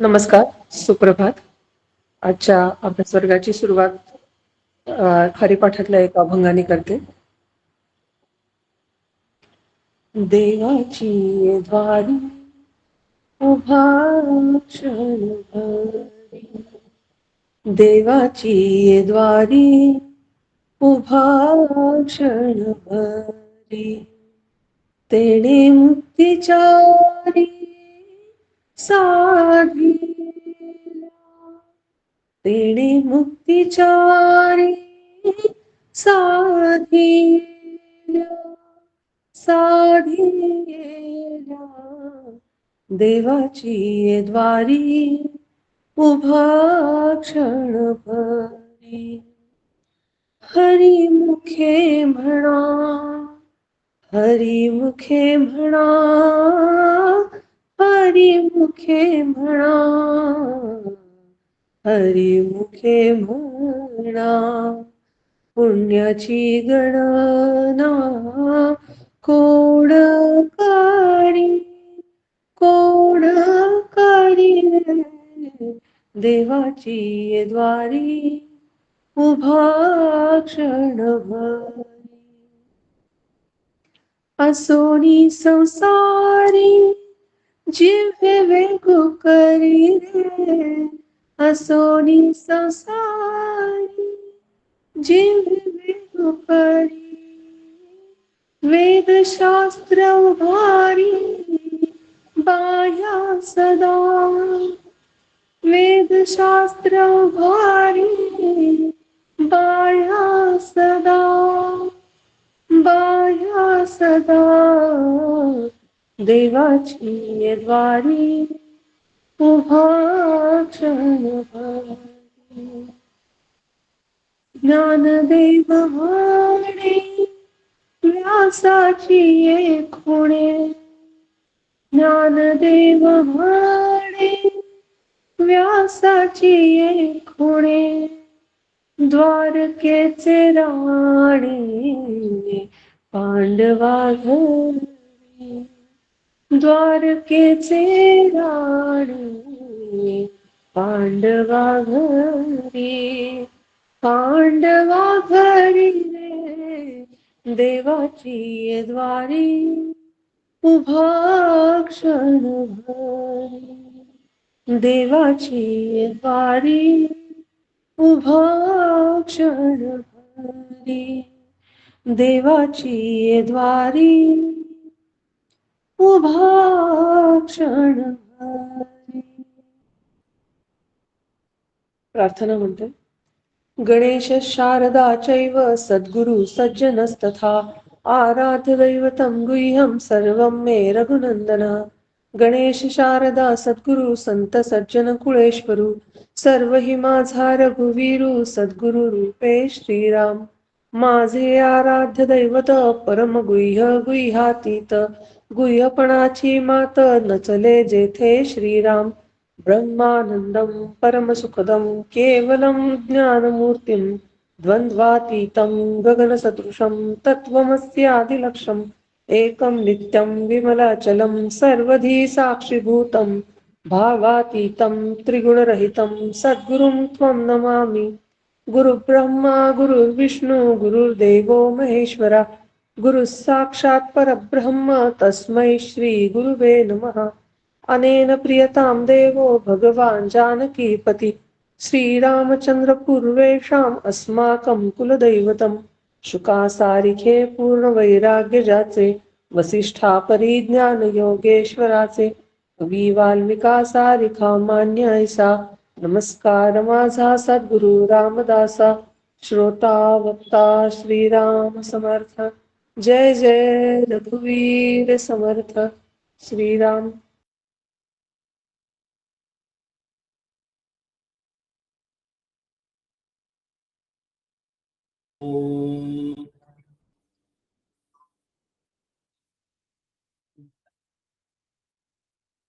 नमस्कार, सुप्रभात. आजच्या अभ्यासवर्गाची सुरुवात हरिपाठातल्या एका अभंगाने करते. देवाची ये द्वारी उभा क्षणभरी, देवाची ये द्वारी उभा क्षणभरी, तेणे मुक्तिचारी साधिला, तेणे मुक्तिचारी साधिला, साधिला, देवाची ये द्वारी उभा क्षणभरी, हरिमुखे म्हणा, हरिमुखे म्हणा, हरिमुखे म्हणा, हरिमुखे म्हणा, पुण्याची गणना कोण काढी, कोण काढी, देवाची ये द्वारी उभा क्षणभरी, असोनी संसारी जिव्हे वेगू करी रे, असोनी संसारी जिव्हे वेगू करी, वेदशास्त्र उभारी बाह्या सदा, वेदशास्त्र उभारी बाह्या सदा, बाह्या सदा, देवाची ये द्वारी उभा क्षणभरी, ज्ञानदेव म्हणे व्यासाची ये खुणे, ज्ञानदेव म्हणे व्यासाची ये खुणे, द्वारकेचे राणे पांडवा घरी, द्वारकेचे राणे पांडवा घरी, पांडवा घरी रे, देवाची ये द्वारी उभा क्षणभरी, देवाची ये द्वारी उभा क्षणभरी, देवाची ये द्वारी उभा क्षणभरी. प्रार्थना म्हणते. गणेश शारदा चैव सद्गुरु सज्जनस्तथा, आराध्य दैवतं गुह्यं सर्वं मे रघुनंदन, गणेश शारदा सद्गुरु संत सज्जन कुळेश्वरू, सर्व हि माझा रघुवीरू सद्गुरु रूपे श्रीराम, माझे आराध्य दैवत परम गुह्य गुह्यातीत, गुह्यपणाची मात नचले जेथे श्रीराम, ब्रह्मानंदं परमसुखदं केवलं ज्ञानमूर्तिं, द्वन्द्वातीतं गगनसदृशं तत्त्वमस्यादिलक्ष्यम्, एकं नित्यं विमलाचलं सर्वधी साक्षिभूतं, भावातीतं त्रिगुणरहितं सद्गुरुं त्वं नमामि, गुरुब्रह्मा गुरुर्विष्णू गुरुर्देवो महेश्वरा, गुरुः साक्षात् परब्रह्म तस्मै श्री गुरुवे नमः, अनेन प्रियतां देवो भगवान् जानकीपति, श्रीरामचंद्र पूर्वेषाम् अस्माकं कुलदैवतं, शुकासारिखे पूर्ण वैराग्य जाचे, वसिष्ठा परिज्ञान योगेश्वराचे, कवी वाल्मिका सारिखा मान्य ऐसा, नमस्कार माझा सद्गुरु रामदासा, श्रोता वक्ता श्रीराम समर्थ, जय जय रघुवीर समर्थ. श्रीराम.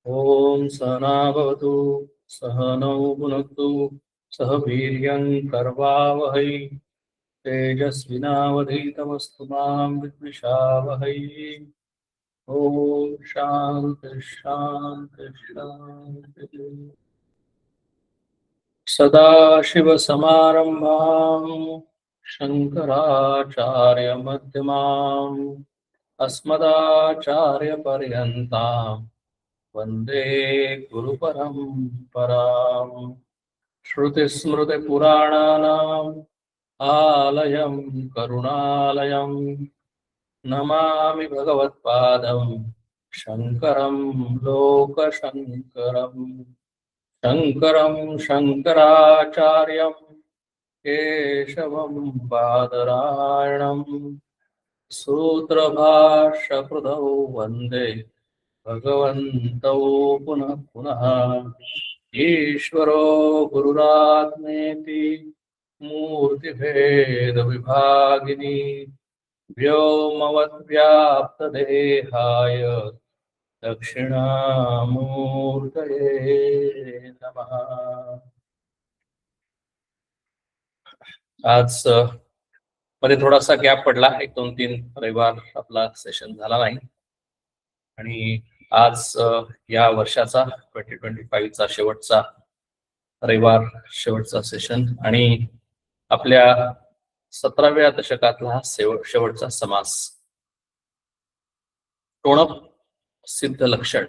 ओम सहना भवतु, सहनौ भुनक्तु, सह वीर्यं करवावहै, तेजस्विनावधीतमस्तु मा विद्विषावहै. ओम शांति शांति शांति. सदाशिवसमारम्भाम् शङ्कराचार्यमध्यमाम् अस्मदाचार्यपर्यन्ताम् वन्दे गुरुपरम्पराम्। श्रुतिस्मृतिपुराणानाम् आलयं करुणालयं नमामि भगवत्पादं शङ्करं लोकशङ्करम्। शङ्करं शङ्कराचार्यं केशवं बादरायणं सूत्रभाष्यकृतौ वन्दे भगवन्तौ पुनः पुनः। ईश्वरो गुरुरात्मेति मूर्तिभेदविभागिनी व्योमवद्व्याप्तदेहाय दक्षिणामूर्तये नमः। आज मध्ये थोडासा गॅप पडला, 1-2-3 रविवार आपला सेशन झाला नाही आणि आज या वर्षाचा 2025चा शेवटचा रविवार, शेवटचा सेशन आणि आपल्या 17व्या दशकातला हा शेवटचा समास। टोणप सिद्ध लक्षण।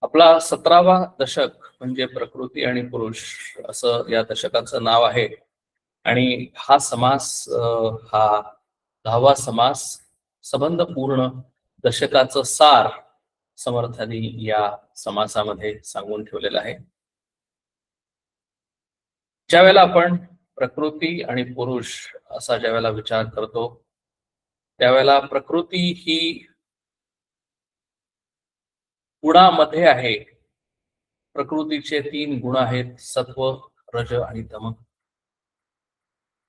आपला 17वा दशक म्हणजे प्रकृती आणि पुरुष असं या दशकाचं नाव आहे आणि हा समास हा 10वा समास संबंध पूर्ण दशकाचं सार समर्थांनी या समासामध्ये सांगून ठेवलेलं आहे। ज्यावेळेला आपण प्रकृती आणि पुरुष असा ज्यावेळेला विचार करतो त्यावेळेला प्रकृती ही गुणामध्ये आहे। प्रकृतीचे 3 गुण आहेत, सत्व, रज आणि तम।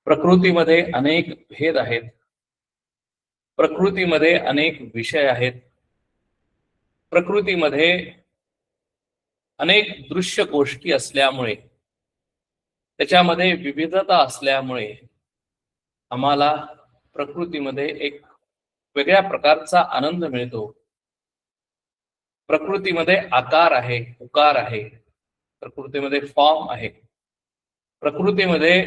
प्रकृतीमध्ये अनेक भेद आहेत, प्रकृतीमध्ये अनेक विषय आहेत, प्रकृतीमध्ये अनेक दृश्य गोष्टी असल्यामुळे, त्याच्यामध्ये विविधता असल्यामुळे आम्हाला प्रकृतीमध्ये एक वेगळ्या प्रकारचा आनंद मिळतो। प्रकृतीमध्ये आकार आहे, उकार आहे, प्रकृतीमध्ये फॉर्म आहे, प्रकृतीमध्ये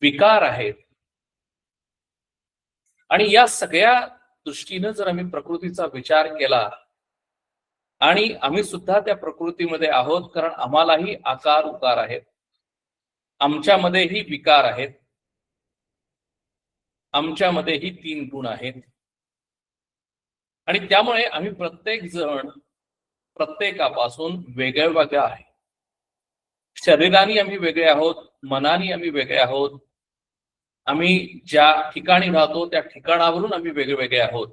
विकार आहेत आणि या सगळ्या दृष्टीने जर आम्ही प्रकृतीचा विचार केला आणि आम्ही सुद्धा त्या प्रकृतीमध्ये आहोत, कारण आम्हालाही आकार उकार आहेत, आमच्यामध्येही विकार आहेत, आमच्यामध्येही 3 गुण आहेत आणि त्यामुळे आम्ही प्रत्येक जण प्रत्येकापासून वेगळे वेगळे आहे। शरीराने आम्ही वेगळे आहोत, मनाने आम्ही वेगळे आहोत, आम्ही ज्या ठिकाणी राहतो त्या ठिकाणावरून आम्ही वेगवेगळे आहोत।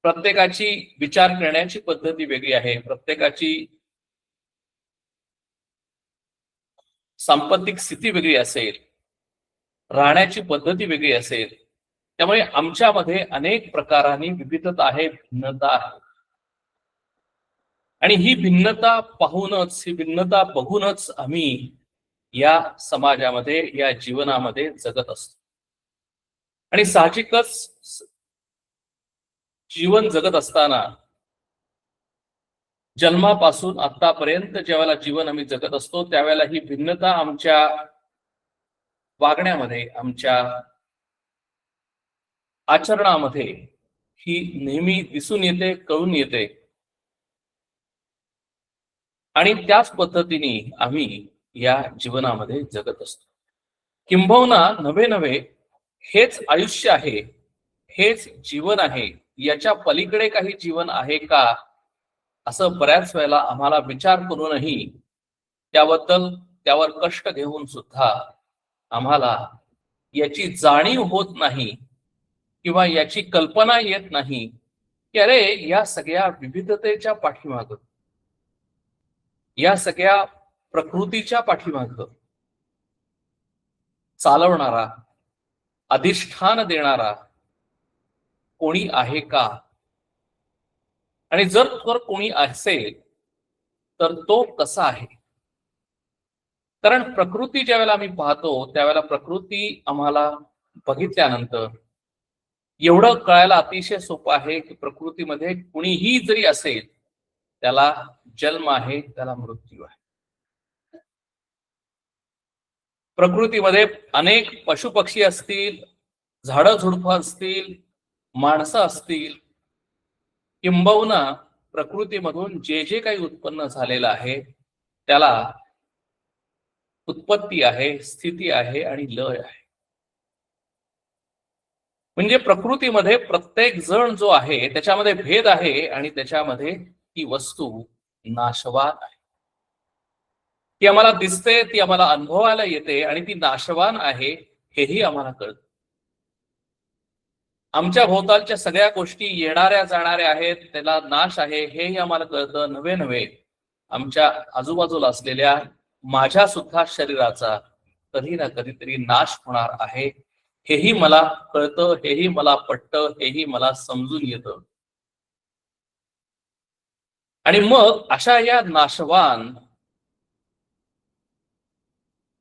प्रत्येकाची विचार करण्याची पद्धती वेगळी आहे, प्रत्येकाची सांपत्तिक स्थिती वेगळी असेल, राहण्याची पद्धती वेगळी असेल, त्यामुळे आमच्यामध्ये अनेक प्रकारांनी विविधता आहे, भिन्नता आहे आणि ही भिन्नता पाहूनच, ही भिन्नता बघूनच आम्ही या समाजामध्ये, या जीवनामध्ये जगत असतो आणि साहजिकच जीवन जगत असताना जन्मापासून आतापर्यंत ज्यावेळेला जीवन आम्ही जगत असतो त्यावेळेला ही भिन्नता आमच्या वागण्यामध्ये, आमच्या आचरणामध्ये ही नेहमी दिसून येते, कळून येते आणि त्याच पद्धतीने आम्ही या जीवनामध्ये जगत असतो। किंबहुना नवे हेच आयुष्य आहे, हेच जीवन आहे, याच्या पलीकडे काही जीवन आहे का, असं बऱ्याच वेळेला आम्हाला विचार करूनही त्यावर कष्ट घेऊन सुद्धा आम्हाला याची जाणीव होत नाही किंवा याची कल्पना येत नाही की अरे या सगळ्या विविधतेच्या पाठीमाग, या सगळ्या प्रकृतीच्या पाठीमाग चालवणारा, अधिष्ठान देणारा कोणी आहे का, आणि जर कोणी असेल तर तो कसा आहे। कारण प्रकृती ज्यावेळेला आम्ही पाहतो त्यावेळेला प्रकृती आम्हाला बघितल्यानंतर एवढं कळायला अतिशय सोपं आहे की प्रकृतीमध्ये कुणीही जरी असेल त्याला जन्म आहे, त्याला मृत्यू आहे। प्रकृतीमध्ये अनेक पशुपक्षी असतील, झाडं झुडपं असतील, माणसं असतील, किंबहुना प्रकृतीमधून जे जे काही उत्पन्न झालेलं आहे त्याला उत्पत्ती आहे, स्थिती आहे आणि लय आहे. म्हणजे प्रकृतीमध्ये प्रत्येक जण जो आहे त्याच्यामध्ये भेद आहे आणि त्याच्यामध्ये ती वस्तू नाशवान आहे. ती आम्हाला दिसते, ती आम्हाला अनुभवायला येते आणि ती नाशवान आहे हेही आम्हाला कळतं. आमच्या भोवतालच्या सगळ्या गोष्टी येणाऱ्या जाणाऱ्या आहेत, त्याला नाश आहे हेही आम्हाला कळतं. नव्हे नव्हे आमच्या आजूबाजूला असलेल्या माझ्या सुद्धा शरीराचा कधी ना कधीतरी नाश होणार आहे हेही मला कळतं, हेही मला पटतं, हेही मला समजून येतं. आणि मग अशा या नाशवान,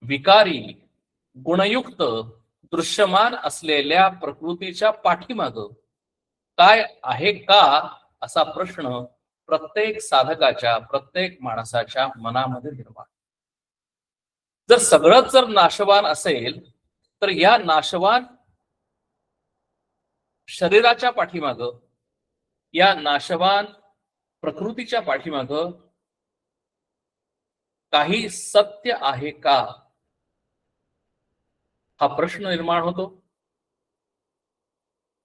विकारी, गुणयुक्त, दृश्यमान असलेल्या प्रकृतीच्या पाठीमाग काय आहे का, असा प्रश्न प्रत्येक साधकाच्या, प्रत्येक माणसाच्या मनामध्ये निर्माण. जर सगळंच जर नाशवान असेल तर या नाशवान शरीराच्या पाठीमाग, या नाशवान प्रकृतीच्या पाठीमाग काही सत्य आहे का, हा प्रश्न निर्माण होतो.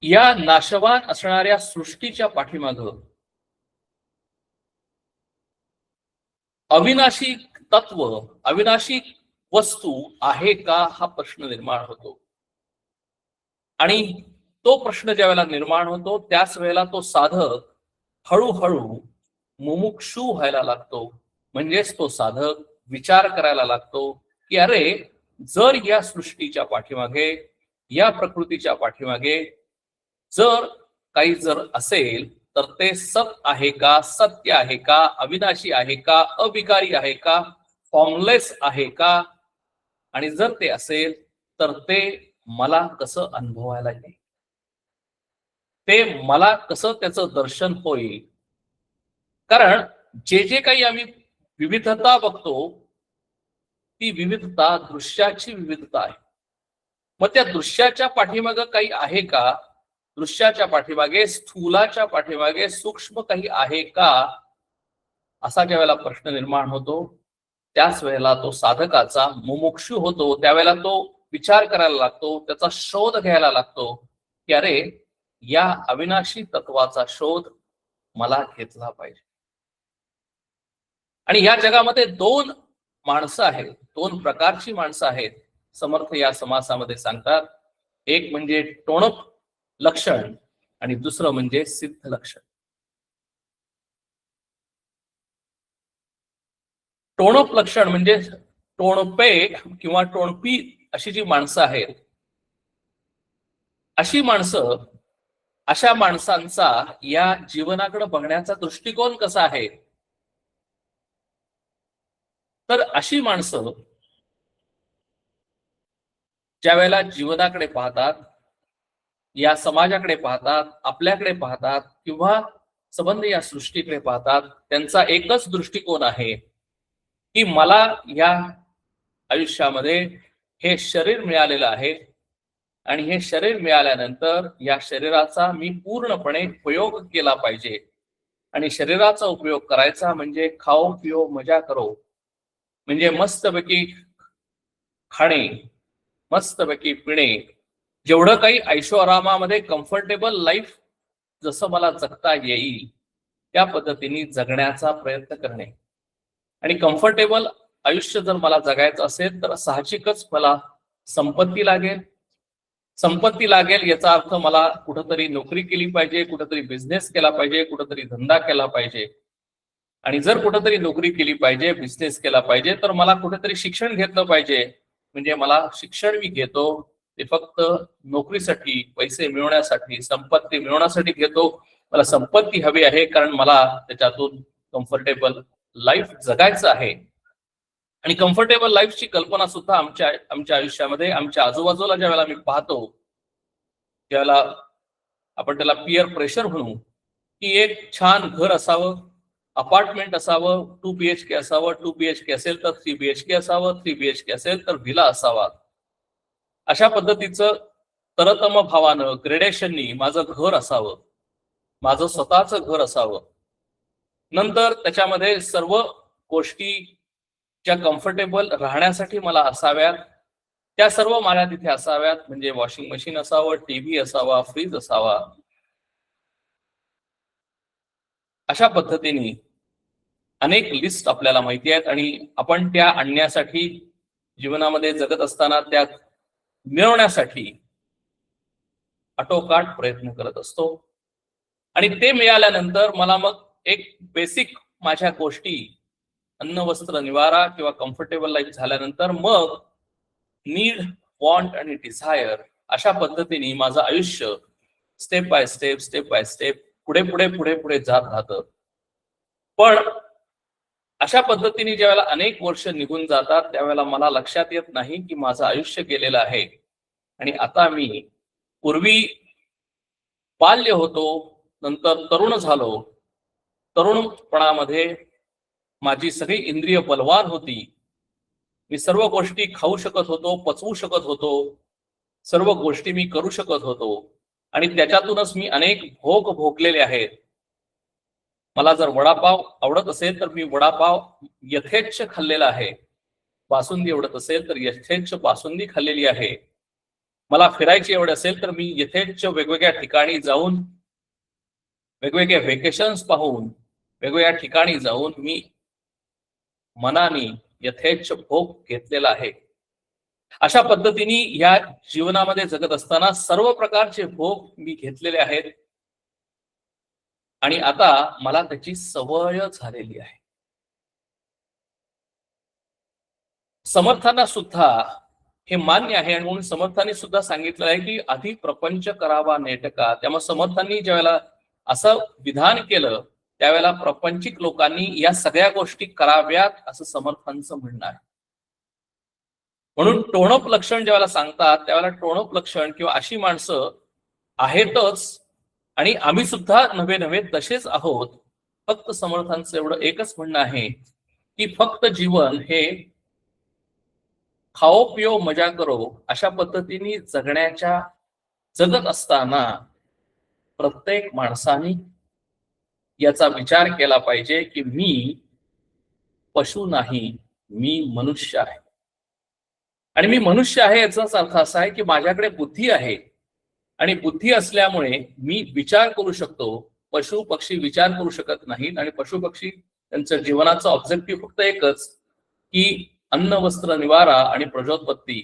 या नाशवान असणाऱ्या सृष्टीच्या पाठीमाग अविनाशी तत्व, अविनाशी वस्तू आहे का, हा प्रश्न निर्माण होतो. आणि तो प्रश्न ज्या वेळेला निर्माण होतो त्याच वेळेला तो साधक हळूहळू मुमुक्षू व्हायला लागतो. म्हणजेच तो साधक विचार करायला लागतो की अरे, जर या सृष्टीच्या पाठीमागे, या प्रकृतीच्या पाठीमागे जर काही जर असेल तर ते सत आहे का, सत्य आहे का, अविनाशी आहे का, अविकारी आहे का, फॉर्मलेस आहे का, आणि जर ते असेल तर ते मला कसं अनुभवायला येईल, ते मला कसं त्याचं दर्शन होईल. कारण जे जे काही आम्ही विविधता बघतो ती विविधता दृश्याची विविधता आहे. मग त्या दृश्याच्या पाठीमागे काही आहे का, दृश्याच्या पाठीमागे, स्थूलाच्या पाठीमागे सूक्ष्म काही आहे का, असा ज्या वेळेला प्रश्न निर्माण होतो त्याच वेळेला तो साधकाचा मुमुक्षू होतो. त्यावेळेला तो विचार करायला लागतो, त्याचा शोध घ्यायला लागतो की अरे, या अविनाशी तत्वाचा शोध मला घेतला पाहिजे. आणि या जगामध्ये दोन माणसं आहेत, दोन प्रकारची माणसं आहेत. समर्थ या समासामध्ये सांगतात, एक म्हणजे टोणप लक्षण आणि दुसरं म्हणजे सिद्ध लक्षण. टोणप लक्षण म्हणजे टोणपे किंवा टोणपी अशी जी माणसं आहेत, अशी माणसं, अशा माणसांचा या जीवनाकडे बघण्याचा दृष्टिकोन कसा आहे, तर अशी माणसं ज्या वेळेला जीवनाकडे पाहतात, या समाजाकडे पाहतात, आपल्याकडे पाहतात किंवा संबंध या सृष्टीकडे पाहतात, त्यांचा एकच दृष्टिकोन आहे की मला या आयुष्यामध्ये हे शरीर मिळालेलं आहे आणि हे शरीर मिळाल्यानंतर या शरीराचा मी पूर्णपणे उपयोग केला पाहिजे. आणि शरीराचा उपयोग करायचा म्हणजे खाओ पिओ मजा करो, म्हणजे मस्तपैकी खाणे, मस्तपैकी पिणे, जेवढं काही ऐशोआरामामध्ये कम्फर्टेबल लाईफ जसं मला जगता येईल त्या पद्धतीने जगण्याचा प्रयत्न करणे. आणि कम्फर्टेबल आयुष्य जर मला जगायचं असेल तर साहजिकच मला संपत्ती लागेल. संपत्ती लागेल याचा अर्थ मला कुठंतरी नोकरी केली पाहिजे, कुठंतरी बिझनेस केला पाहिजे, कुठंतरी धंदा केला पाहिजे. आणि जर कुठंतरी नोकरी केली पाहिजे, बिझनेस केला पाहिजे, तर मला कुठेतरी शिक्षण घेतलं पाहिजे. म्हणजे मला शिक्षण मी घेतो ते फक्त नोकरीसाठी, पैसे मिळवण्यासाठी, संपत्ती मिळवण्यासाठी घेतो. मला संपत्ती हवी आहे कारण मला त्याच्यातून कम्फर्टेबल लाईफ जगायचं आहे. आणि कम्फर्टेबल लाईफची कल्पना सुद्धा आमच्या आयुष्यामध्ये, आमच्या आजूबाजूला ज्या वेळेला मी पाहतो त्यावेळेला आपण त्याला पियर प्रेशर म्हणू, की एक छान घर असावं, अपार्टमेंट असावं, 2 BHK असावं, 2 BHK असेल तर 3 BHK असावं, 3 BHK असेल तर व्हिला असावा. अशा पद्धतीचं तरतम भावानं ग्रेडेशननी माझं घर असावं, माझं स्वतःचं घर असावं. नंतर त्याच्यामध्ये सर्व गोष्टी ज्या कम्फर्टेबल राहण्यासाठी मला असाव्यात त्या सर्व मला तिथे असाव्यात. म्हणजे वॉशिंग मशीन असावं, टीव्ही असावा, फ्रीज असावा. अशा पद्धतीने अनेक लिस्ट आपल्याला माहिती आहेत आणि आपण त्या आणण्यासाठी जीवनामध्ये जगत असताना त्या मिळवण्यासाठी आटोकाट प्रयत्न करत असतो. आणि ते मिळाल्यानंतर मला मग एक बेसिक माझ्या गोष्टी अन्न वस्त्र निवारा किंवा कम्फर्टेबल लाईफ झाल्यानंतर मग नीड, वॉन्ट आणि डिझायर अशा पद्धतीने माझं आयुष्य स्टेप बाय स्टेप पुढे पुढे पुढे पुढे जात राहतं. पण अशा पद्धतीने ज्यावेळेला अनेक वर्ष निघून जातात त्यावेळेला मला लक्षात येत नाही की माझं आयुष्य गेलेलं आहे आणि आता मी पूर्वी बाल्य होतो, नंतर तरुण झालो. तरुणपणामध्ये माझी सगळी इंद्रिय बलवान होती. मी सर्व गोष्टी खाऊ शकत होतो, पचवू शकत होतो, सर्व गोष्टी मी करू शकत होतो आणि त्याच्यातूनच मी अनेक भोग भोगलेले आहेत. मला जर वडापाव आवडत असेल तर मी वडापाव यथेच्छ खाल्लेला आहे. बासुंदी आवडत असेल तर यथेच्छ बासुंदी खाल्लेली आहे. मला फिरायची आवड असेल तर मी यथेच्छ वेगवेगळ्या ठिकाणी जाऊन वेगवेगळे व्हेकेशन्स पाहून वेगवेगळ्या ठिकाणी जाऊन मी मनाने यथेच्छ भोग घेतलेला आहे. अशा पद्धतीने या जीवनामध्ये जगत असताना सर्व प्रकारचे भोग मी घेतलेले आहेत आणि आता मला त्याची सवय झालेली आहे. समर्थांना सुद्धा हे मान्य आहे आणि म्हणून समर्थांनी सुद्धा सांगितलं आहे की आधी प्रपंच करावा नेटका. त्यामुळे समर्थांनी ज्यावेळेला असं विधान केलं त्यावेळेला प्रपंचिक लोकांनी या सगळ्या गोष्टी कराव्यात असं समर्थांचं म्हणणं आहे. म्हणून टोणप लक्षण ज्यावेळेला सांगतात त्यावेळेला टोणप लक्षण किंवा अशी माणसं आहेतच आणि आम्ही सुद्धा नव्हे नव्हे तसेच आहोत. फक्त समर्थांचं एवढं एकच म्हणणं आहे की फक्त जीवन हे खाओ पिओ मजा करो अशा पद्धतीने जगत असताना प्रत्येक माणसाने याचा विचार केला पाहिजे की मी पशु नाही, मी मनुष्य आहे. आणि मी मनुष्य आहे याचाच अर्थ असा आहे की माझ्याकडे बुद्धी आहे आणि बुद्धी असल्यामुळे मी विचार करू शकतो. पशु पक्षी विचार करू शकत नाहीत आणि पशु पक्षी त्यांचं जीवनाचं ऑब्जेक्टिव्ह फक्त एकच की अन्न वस्त्र निवारा आणि प्रजोत्पत्ती,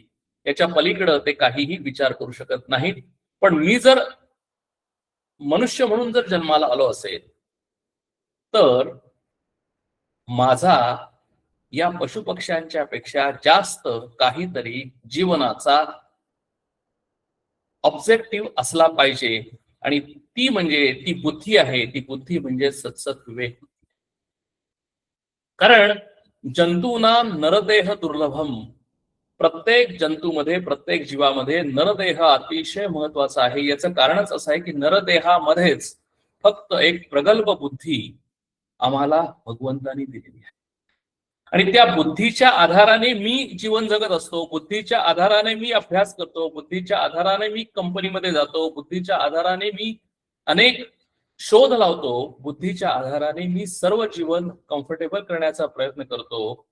याच्या पलीकडे ते काहीही विचार करू शकत नाहीत. पण मी जर मनुष्य म्हणून जर जन्माला आलो असेल तर माझा या पशुपक्ष्यांच्या पेक्षा जास्त काहीतरी जीवनाचा ऑब्जेक्टिव्ह असला पाहिजे आणि ती म्हणजे ती बुद्धी आहे. ती बुद्धी म्हणजे सत्सत विवेक. कारण जंतूना नरदेह दुर्लभम, प्रत्येक जंतूमध्ये प्रत्येक जीवामध्ये नरदेह अतिशय महत्वाचा आहे. याचं कारणच असं आहे की नरदेहामध्येच फक्त एक प्रगल्भ बुद्धी आम्हाला भगवंतानी दिलेली आहे आणि त्या बुद्धीच्या आधाराने मी जीवन जगत असतो. बुद्धीच्या आधाराने मी अभ्यास करतो, बुद्धीच्या आधाराने मी कंपनीमध्ये जातो, बुद्धीच्या आधाराने मी अनेक शोध लावतो, बुद्धीच्या आधाराने मी सर्व जीवन कम्फर्टेबल करण्याचा प्रयत्न करतो.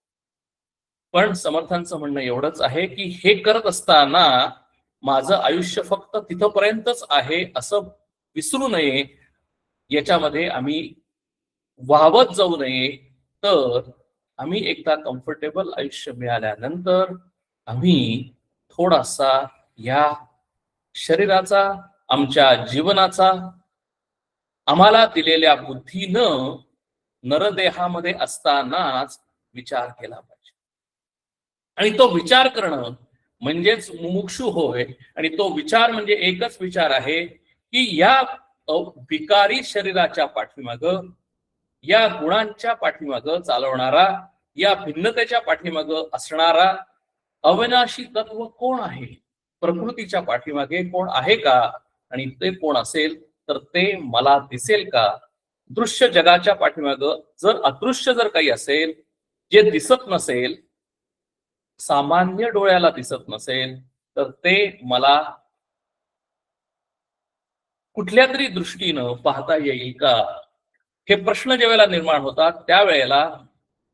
पण समर्थांचं म्हणणं एवढंच आहे की हे करत असताना माझं आयुष्य फक्त तिथपर्यंतच आहे असं विसरू नये, याच्यामध्ये आम्ही वाहवत जाऊ नये. तर आम्ही एकदा कम्फर्टेबल आयुष्य मिळाल्यानंतर आम्ही थोडासा या शरीराचा, आमच्या जीवनाचा, आम्हाला दिलेल्या बुद्धीनं नरदेहामध्ये असतानाच विचार केला पाहिजे. आणि तो विचार करणं म्हणजेच मुमुक्षु होय. आणि तो विचार म्हणजे एकच विचार आहे की या विकारी शरीराच्या पाठीमाग, या गुणांच्या पाठीमाग चालवणारा, या भिन्नतेच्या पाठीमाग असणारा अविनाशी तत्व कोण आहे, प्रकृतीच्या पाठीमागे कोण आहे का, आणि ते कोण असेल तर ते मला दिसेल का. दृश्य जगाच्या पाठीमागं जर अदृश्य जर काही असेल, जे दिसत नसेल, सामान्य डोळ्याला दिसत नसेल, तर ते मला कुठल्या तरी दृष्टीनं पाहता येईल का? हे प्रश्न ज्या वेळेला निर्माण होतात त्यावेळेला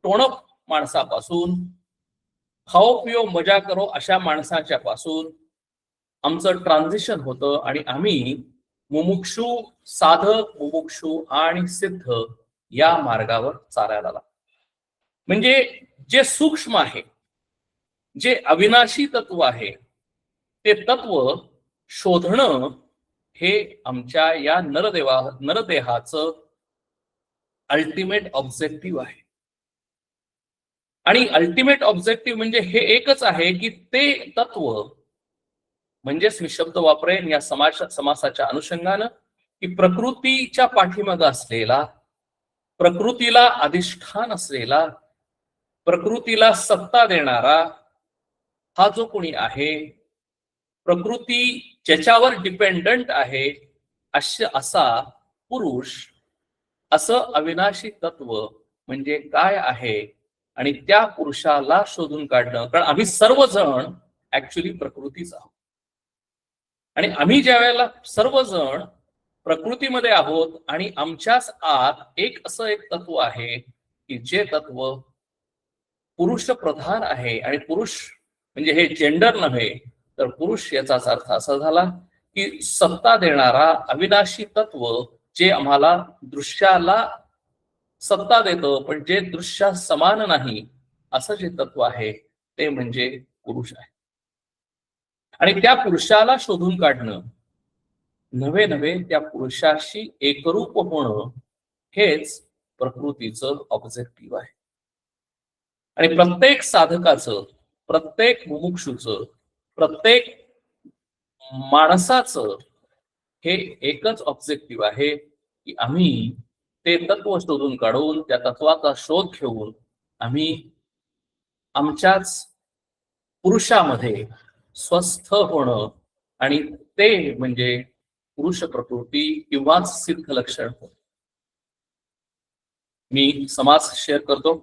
टोणप माणसापासून, खाओ पिओ मजा करो अशा माणसाच्या पासून आमचं ट्रान्झिशन होतं आणि आम्ही मुमुक्षु, साधक, मुमुक्षु आणि सिद्ध या मार्गावर चालायला लागतो. म्हणजे जे सूक्ष्म आहे, जे अविनाशी तत्व आहे, ते तत्व शोधणं हे आमच्या या नरदेहाचं अल्टिमेट ऑब्जेक्टिव्ह आहे. आणि अल्टिमेट ऑब्जेक्टिव्ह म्हणजे हे एकच आहे की ते तत्व, म्हणजेच मी शब्द वापरेन या समासाच्या अनुषंगानं, की प्रकृतीच्या पाठीमागं असलेला, प्रकृतीला अधिष्ठान असलेला, प्रकृतीला सत्ता देणारा हा जो कोणी आहे, प्रकृती ज्याच्यावर डिपेंडंट आहे, असा पुरुष, असं अविनाशी तत्व म्हणजे काय आहे. आणि त्या पुरुषाला शोधून काढणं, कारण आम्ही सर्वजण ऍक्च्युली प्रकृतीच आहोत. आणि आम्ही ज्या वेळेला सर्वजण प्रकृतीमध्ये आहोत आणि आमच्याच आत एक तत्व आहे की जे तत्व पुरुष प्रधान आहे. आणि पुरुष म्हणजे हे जेंडर नव्हे, तर पुरुष याचाच अर्थ असा झाला की सत्ता देणारा अविनाशी तत्व, जे आम्हाला दृश्याला सत्ता देतं पण जे दृश्या समान नाही, असं जे तत्व आहे ते म्हणजे पुरुष आहे. आणि त्या पुरुषाला शोधून काढणं, नव्हे त्या पुरुषाशी एकरूप होणं, हेच प्रकृतीचं ऑब्जेक्टिव्ह आहे. आणि प्रत्येक साधकाचं, प्रत्येक मुमुक्षुचं, प्रत्येक माणसाचं हे एकच ऑब्जेक्टिव्ह आहे की आम्ही ते तत्व शोधून काढून, त्या तत्वाचा शोध घेऊन आम्ही आमच्याच पुरुषामध्ये स्वस्थ होणं, आणि ते म्हणजे पुरुष प्रकृती किंवा सिद्ध लक्षण होय. मी समास शेअर करतो.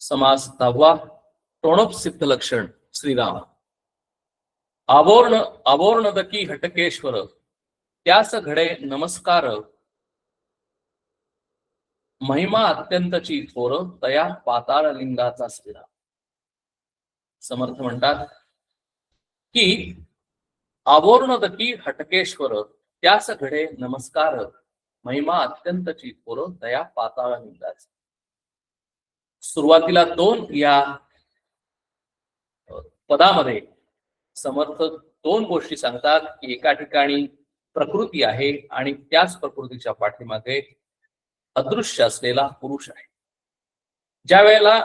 समास 10वा, टोणप सिद्ध लक्षण श्रीराम. आवर्णदकी हटकेश्वर, त्यास घडे नमस्कार, महिमा अत्यंतची थोर, तया पाताळ लिंगाचा श्रीराम. समर्थ म्हणतात की आवर्णदकी हटकेश्वर, त्यास घडे नमस्कार, महिमा अत्यंतची थोर, तया पाताळ लिंगाचा. सुरुवातीला 2 या पदामध्ये समर्थ 2 गोष्टी सांगतात की एका ठिकाणी प्रकृती आहे आणि त्याच प्रकृतीच्या पाठीमागे अदृश्य असलेला पुरुष आहे. ज्या वेळेला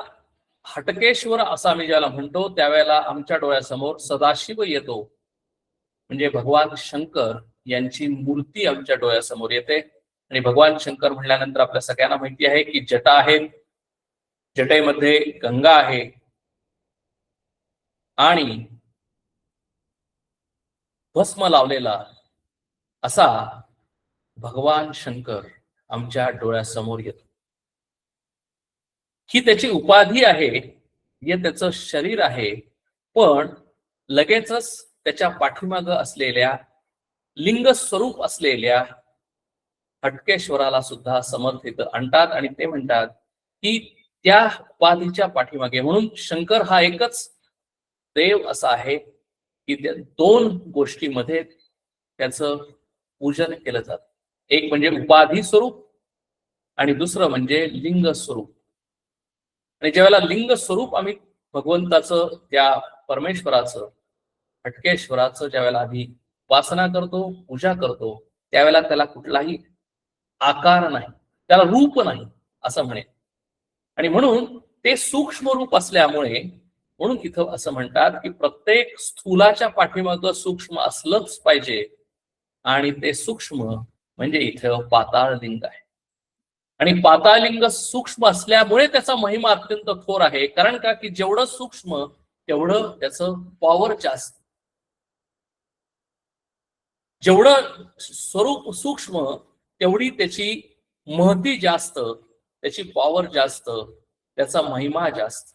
हटकेश्वर असा आम्ही ज्याला म्हणतो, त्यावेळेला आमच्या डोळ्यासमोर सदाशिव येतो, म्हणजे भगवान शंकर यांची मूर्ती आमच्या डोळ्यासमोर येते. आणि भगवान शंकर म्हणल्यानंतर आपल्या सगळ्यांना माहिती आहे की जटा आहेत, जटेमध्ये गंगा आहे आणि भस्म लावलेला असा भगवान शंकर आमच्या डोळ्यासमोर येतो. ही त्याची उपाधी आहे, हे त्याचं शरीर आहे, पण लगेचच त्याच्या पाठीमागं असलेल्या लिंग स्वरूप असलेल्या हटकेश्वराला सुद्धा समर्थ इथं आणतात आणि ते म्हणतात की त्या उपाधीच्या पाठीमागे, म्हणून शंकर हा एकच देव असा आहे की त्या 2 गोष्टीमध्ये त्याचं पूजन केलं जातं. एक म्हणजे उपाधी स्वरूप आणि दुसरं म्हणजे लिंग स्वरूप. आणि ज्यावेळेला लिंग स्वरूप आम्ही भगवंताचं, त्या परमेश्वराचं, हटकेश्वराचं ज्यावेळेला आधी उपासना करतो, पूजा करतो, त्यावेळेला त्याला कुठलाही आकार नाही, त्याला रूप नाही असं म्हणे. आणि म्हणून ते सूक्ष्म रूप असल्यामुळे, म्हणून इथं असं म्हणतात की प्रत्येक स्थूलाच्या पाठीमागं सूक्ष्म असलंच पाहिजे. आणि ते सूक्ष्म म्हणजे इथं पाताळ लिंग आहे. आणि पाताळ लिंग सूक्ष्म असल्यामुळे त्याचा महिमा अत्यंत थोर आहे. कारण का की जेवढं सूक्ष्म तेवढं त्याचं पॉवर जास्त. जेवढं स्वरूप सूक्ष्म तेवढी त्याची महती जास्त, त्याची पॉवर जास्त, त्याचा महिमा जास्त.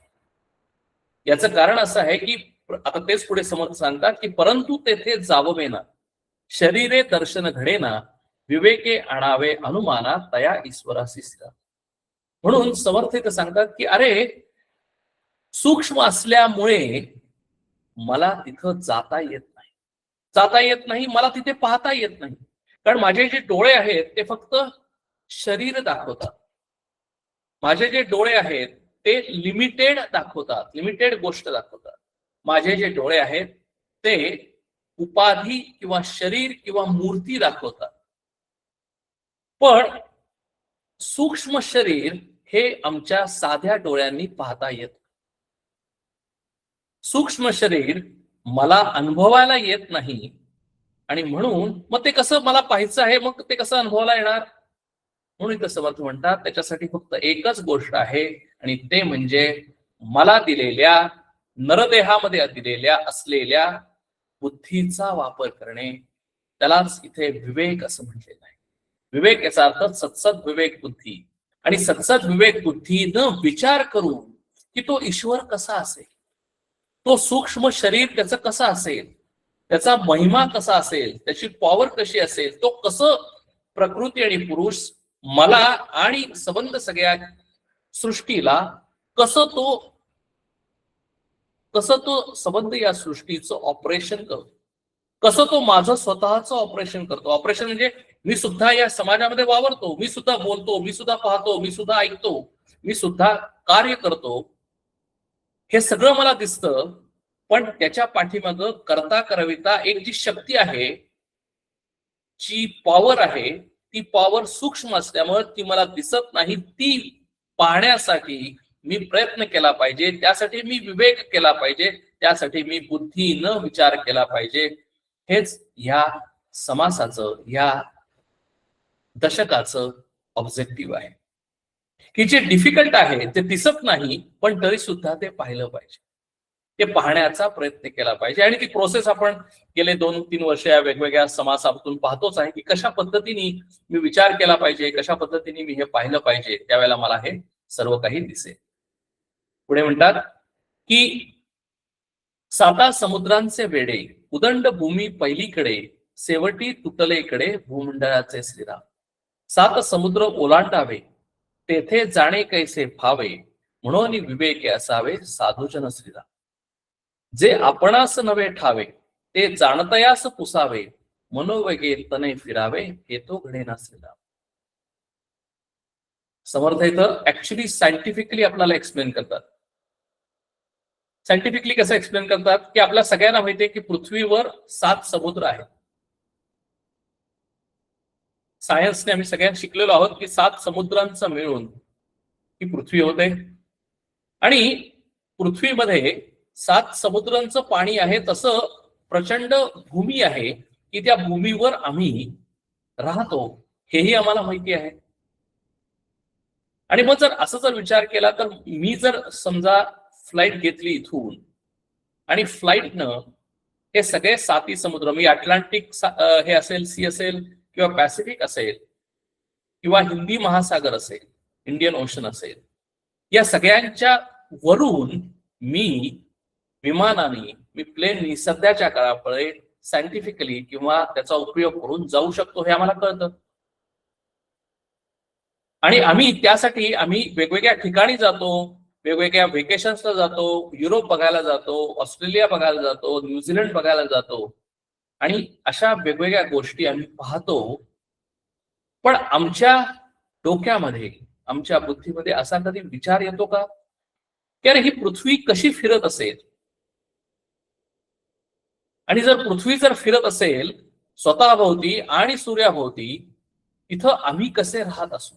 याचं कारण असं आहे की आता तेच पुढे समर्थ सांगतात की परंतु तेथे जावमेना शरीरे दर्शन घडेना विवेके आणावे अनुमाना तया ईश्वरासी स्थिरा. म्हणून समर्थ इथं सांगतात की अरे सूक्ष्म असल्यामुळे मला तिथं जाता येत नाही, जाता येत नाही, मला तिथे पाहता येत नाही. कारण माझे जे डोळे आहेत ते फक्त शरीर दाखवतात. माझे जे डोळे आहेत ते लिमिटेड दाखवतात, लिमिटेड गोष्ट दाखवतात. माझे जे डोळे आहेत ते उपाधी किंवा शरीर किंवा मूर्ती दाखवतात. पण सूक्ष्म शरीर हे आमच्या साध्या डोळ्यांनी पाहता येत. सूक्ष्म शरीर मला अनुभवायला येत नाही आणि म्हणून मग ते कसं मला पाहायचं आहे, मग ते कसं अनुभवायला येणार? म्हणून इथं समर्थ म्हणतात त्याच्यासाठी फक्त एकच गोष्ट आहे आणि ते म्हणजे मला दिलेल्या नरदेहामध्ये दिलेल्या असलेल्या बुद्धीचा वापर करणे. त्यालाच इथे विवेक असं म्हटलेलं आहे. विवेक याचा अर्थ सत्सद विवेक बुद्धी. आणि सत्सद विवेक बुद्धी न विचार करून की तो ईश्वर कसा असेल, तो सूक्ष्म शरीर त्याचं कसं असेल, त्याचा महिमा कसा असेल, त्याची पॉवर कशी असेल, तो कसं प्रकृती आणि पुरुष मला आणि संबंध सगळ्या सृष्टीला कसं तो संबंध या सृष्टीचं ऑपरेशन करतो, कसं तो माझं स्वतःचं ऑपरेशन करतो. ऑपरेशन म्हणजे मी सुद्धा या समाजामध्ये वावरतो, मी सुद्धा बोलतो, मी सुद्धा पाहतो, मी सुद्धा ऐकतो, मी सुद्धा कार्य करतो. हे सगळं मला दिसतं, पण त्याच्या पाठीमागं करता करविता एक जी शक्ती आहे, जी पॉवर आहे, ती पॉवर सूक्ष्म असल्यामुळे ती मला दिसत नाही. ती पाहण्यासाठी मी प्रयत्न केला पाहिजे, त्यासाठी मी विवेक केला पाहिजे, त्यासाठी मी बुद्धी न विचार केला पाहिजे. हेच ह्या समासाचं, ह्या दशकाचं ऑब्जेक्टिव्ह आहे की जे डिफिकल्ट आहे ते दिसत नाही, पण तरी सुद्धा ते पाहिलं पाहिजे, ते पाहण्याचा प्रयत्न केला पाहिजे. आणि ती प्रोसेस आपण गेले 2-3 वर्ष या वेगवेगळ्या समासातून पाहतोच आहे की कशा पद्धतीने मी विचार केला पाहिजे, कशा पद्धतीने मी हे पाहिलं पाहिजे, त्यावेळेला मला हे सर्व काही दिसेल. पुढे म्हणतात की साता समुद्रांचे वेडे उदंड भूमी पहिलीकडे शेवटी तुटलेकडे भूमंडळाचे श्रीराम. 7 समुद्र ओलांडावे तेथे जाणे कैसे फावे म्हणून विवेके असावे साधुजन श्रीराम. जे आपणास नवे ठावे ते जाणतयास पुसावे मनोवेगे तने फिरावे हे तो घडेना श्रीराम. समर्थ इथं ऍक्च्युली सायंटिफिकली आपल्याला एक्सप्लेन करतात. सायंटिफिकली कसं एक्सप्लेन करतात की आपल्या सगळ्यांना माहितीये की पृथ्वीवर 7 समुद्र आहेत. सायन्सने आम्ही सगळ्यांना शिकलेलो आहोत की 7 समुद्रांचं मिळून ही पृथ्वी होते. आणि पृथ्वीमध्ये 7 समुद्रांचं पाणी आहे, तसं प्रचंड भूमी आहे की त्या भूमीवर आम्ही राहतो, हेही आम्हाला माहिती आहे. आणि मग जर असं जर विचार केला तर मी जर समजा फ्लाईट घेतली इथून आणि फ्लाईटनं हे सगळे 7 समुद्र, मी अटलांटिक हे असेल, सी असेल किंवा पॅसिफिक असेल किंवा हिंदी महासागर असेल, इंडियन ओशन असेल, या सगळ्यांच्या वरून मी विमानाने, मी प्लेननी सध्याच्या काळापुढे सायंटिफिकली किंवा त्याचा उपयोग करून जाऊ शकतो, हे आम्हाला कळतं. आणि आम्ही वेगवेगळ्या ठिकाणी जातो, वेगवेगळ्या व्हेकेशन्सला जातो, युरोप बघायला जातो, ऑस्ट्रेलिया बघायला जातो, न्यूझीलंड बघायला जातो आणि अशा वेगवेगळ्या गोष्टी आम्ही पाहतो. पण आमच्या डोक्यामध्ये, आमच्या बुद्धीमध्ये असा कधी विचार येतो का की अरे ही पृथ्वी कशी फिरत असेल? आणि जर पृथ्वी जर फिरत असेल स्वतःभोवती आणि सूर्याभोवती, तिथं आम्ही कसे राहत असू?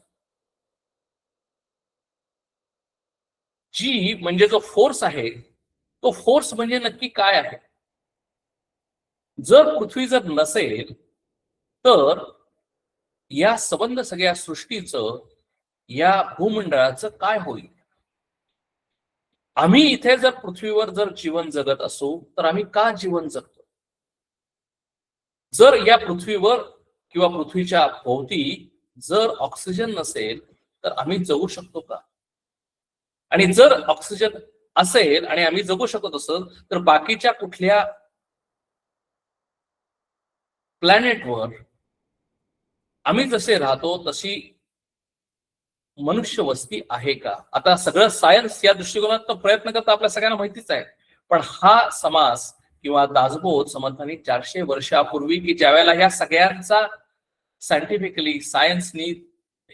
जी म्हणजे जो फोर्स आहे, तो फोर्स म्हणजे नक्की काय आहे? जर पृथ्वी जर नसेल तर या संबंध सगळ्या सृष्टीचं, या भूमंडळाचं काय होईल? आम्ही इथे जर पृथ्वीवर जर जीवन जगत असू तर आम्ही का जीवन जगतो? जर या पृथ्वीवर किंवा पृथ्वीच्या भोवती जर ऑक्सिजन नसेल तर आम्ही जगू शकतो का? आणि जर ऑक्सिजन असेल आणि आम्ही जगू शकत असेल तर बाकीच्या कुठल्या प्लॅनेटवर आम्ही जसे राहतो तशी मनुष्य वस्ती आहे का? आता सगळं सायन्स या दृष्टिकोनात प्रयत्न करता आपल्या सगळ्यांना माहितीच आहे, पण हा समाज किंवा दासबोध समर्थांनी 400 वर्षापूर्वी की ज्या वेळेला ह्या सगळ्यांचा सायंटिफिकली सायन्सनी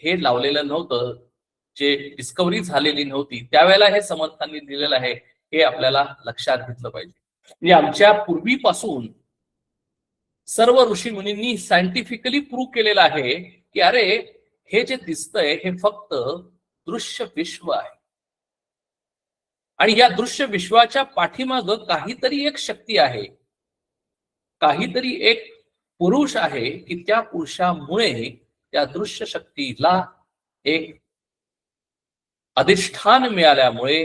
हे लावलेलं नव्हतं, जे डिस्कव्हरी झालेली नव्हती, त्यावेळेला हे समर्थांनी दिलेलं आहे, हे आपल्याला लक्षात घेतलं पाहिजे. म्हणजे आमच्या पूर्वीपासून सर्व ऋषी मुनींनी सायंटिफिकली प्रूव्ह केलेलं आहे की अरे हे जे दिसतंय हे फक्त दृश्य विश्व आहे आणि या दृश्य विश्वाच्या पाठीमागं काहीतरी एक शक्ती आहे, काहीतरी एक पुरुष आहे की त्या पुरुषामुळे त्या दृश्य शक्तीला एक अधिष्ठान मिळाल्यामुळे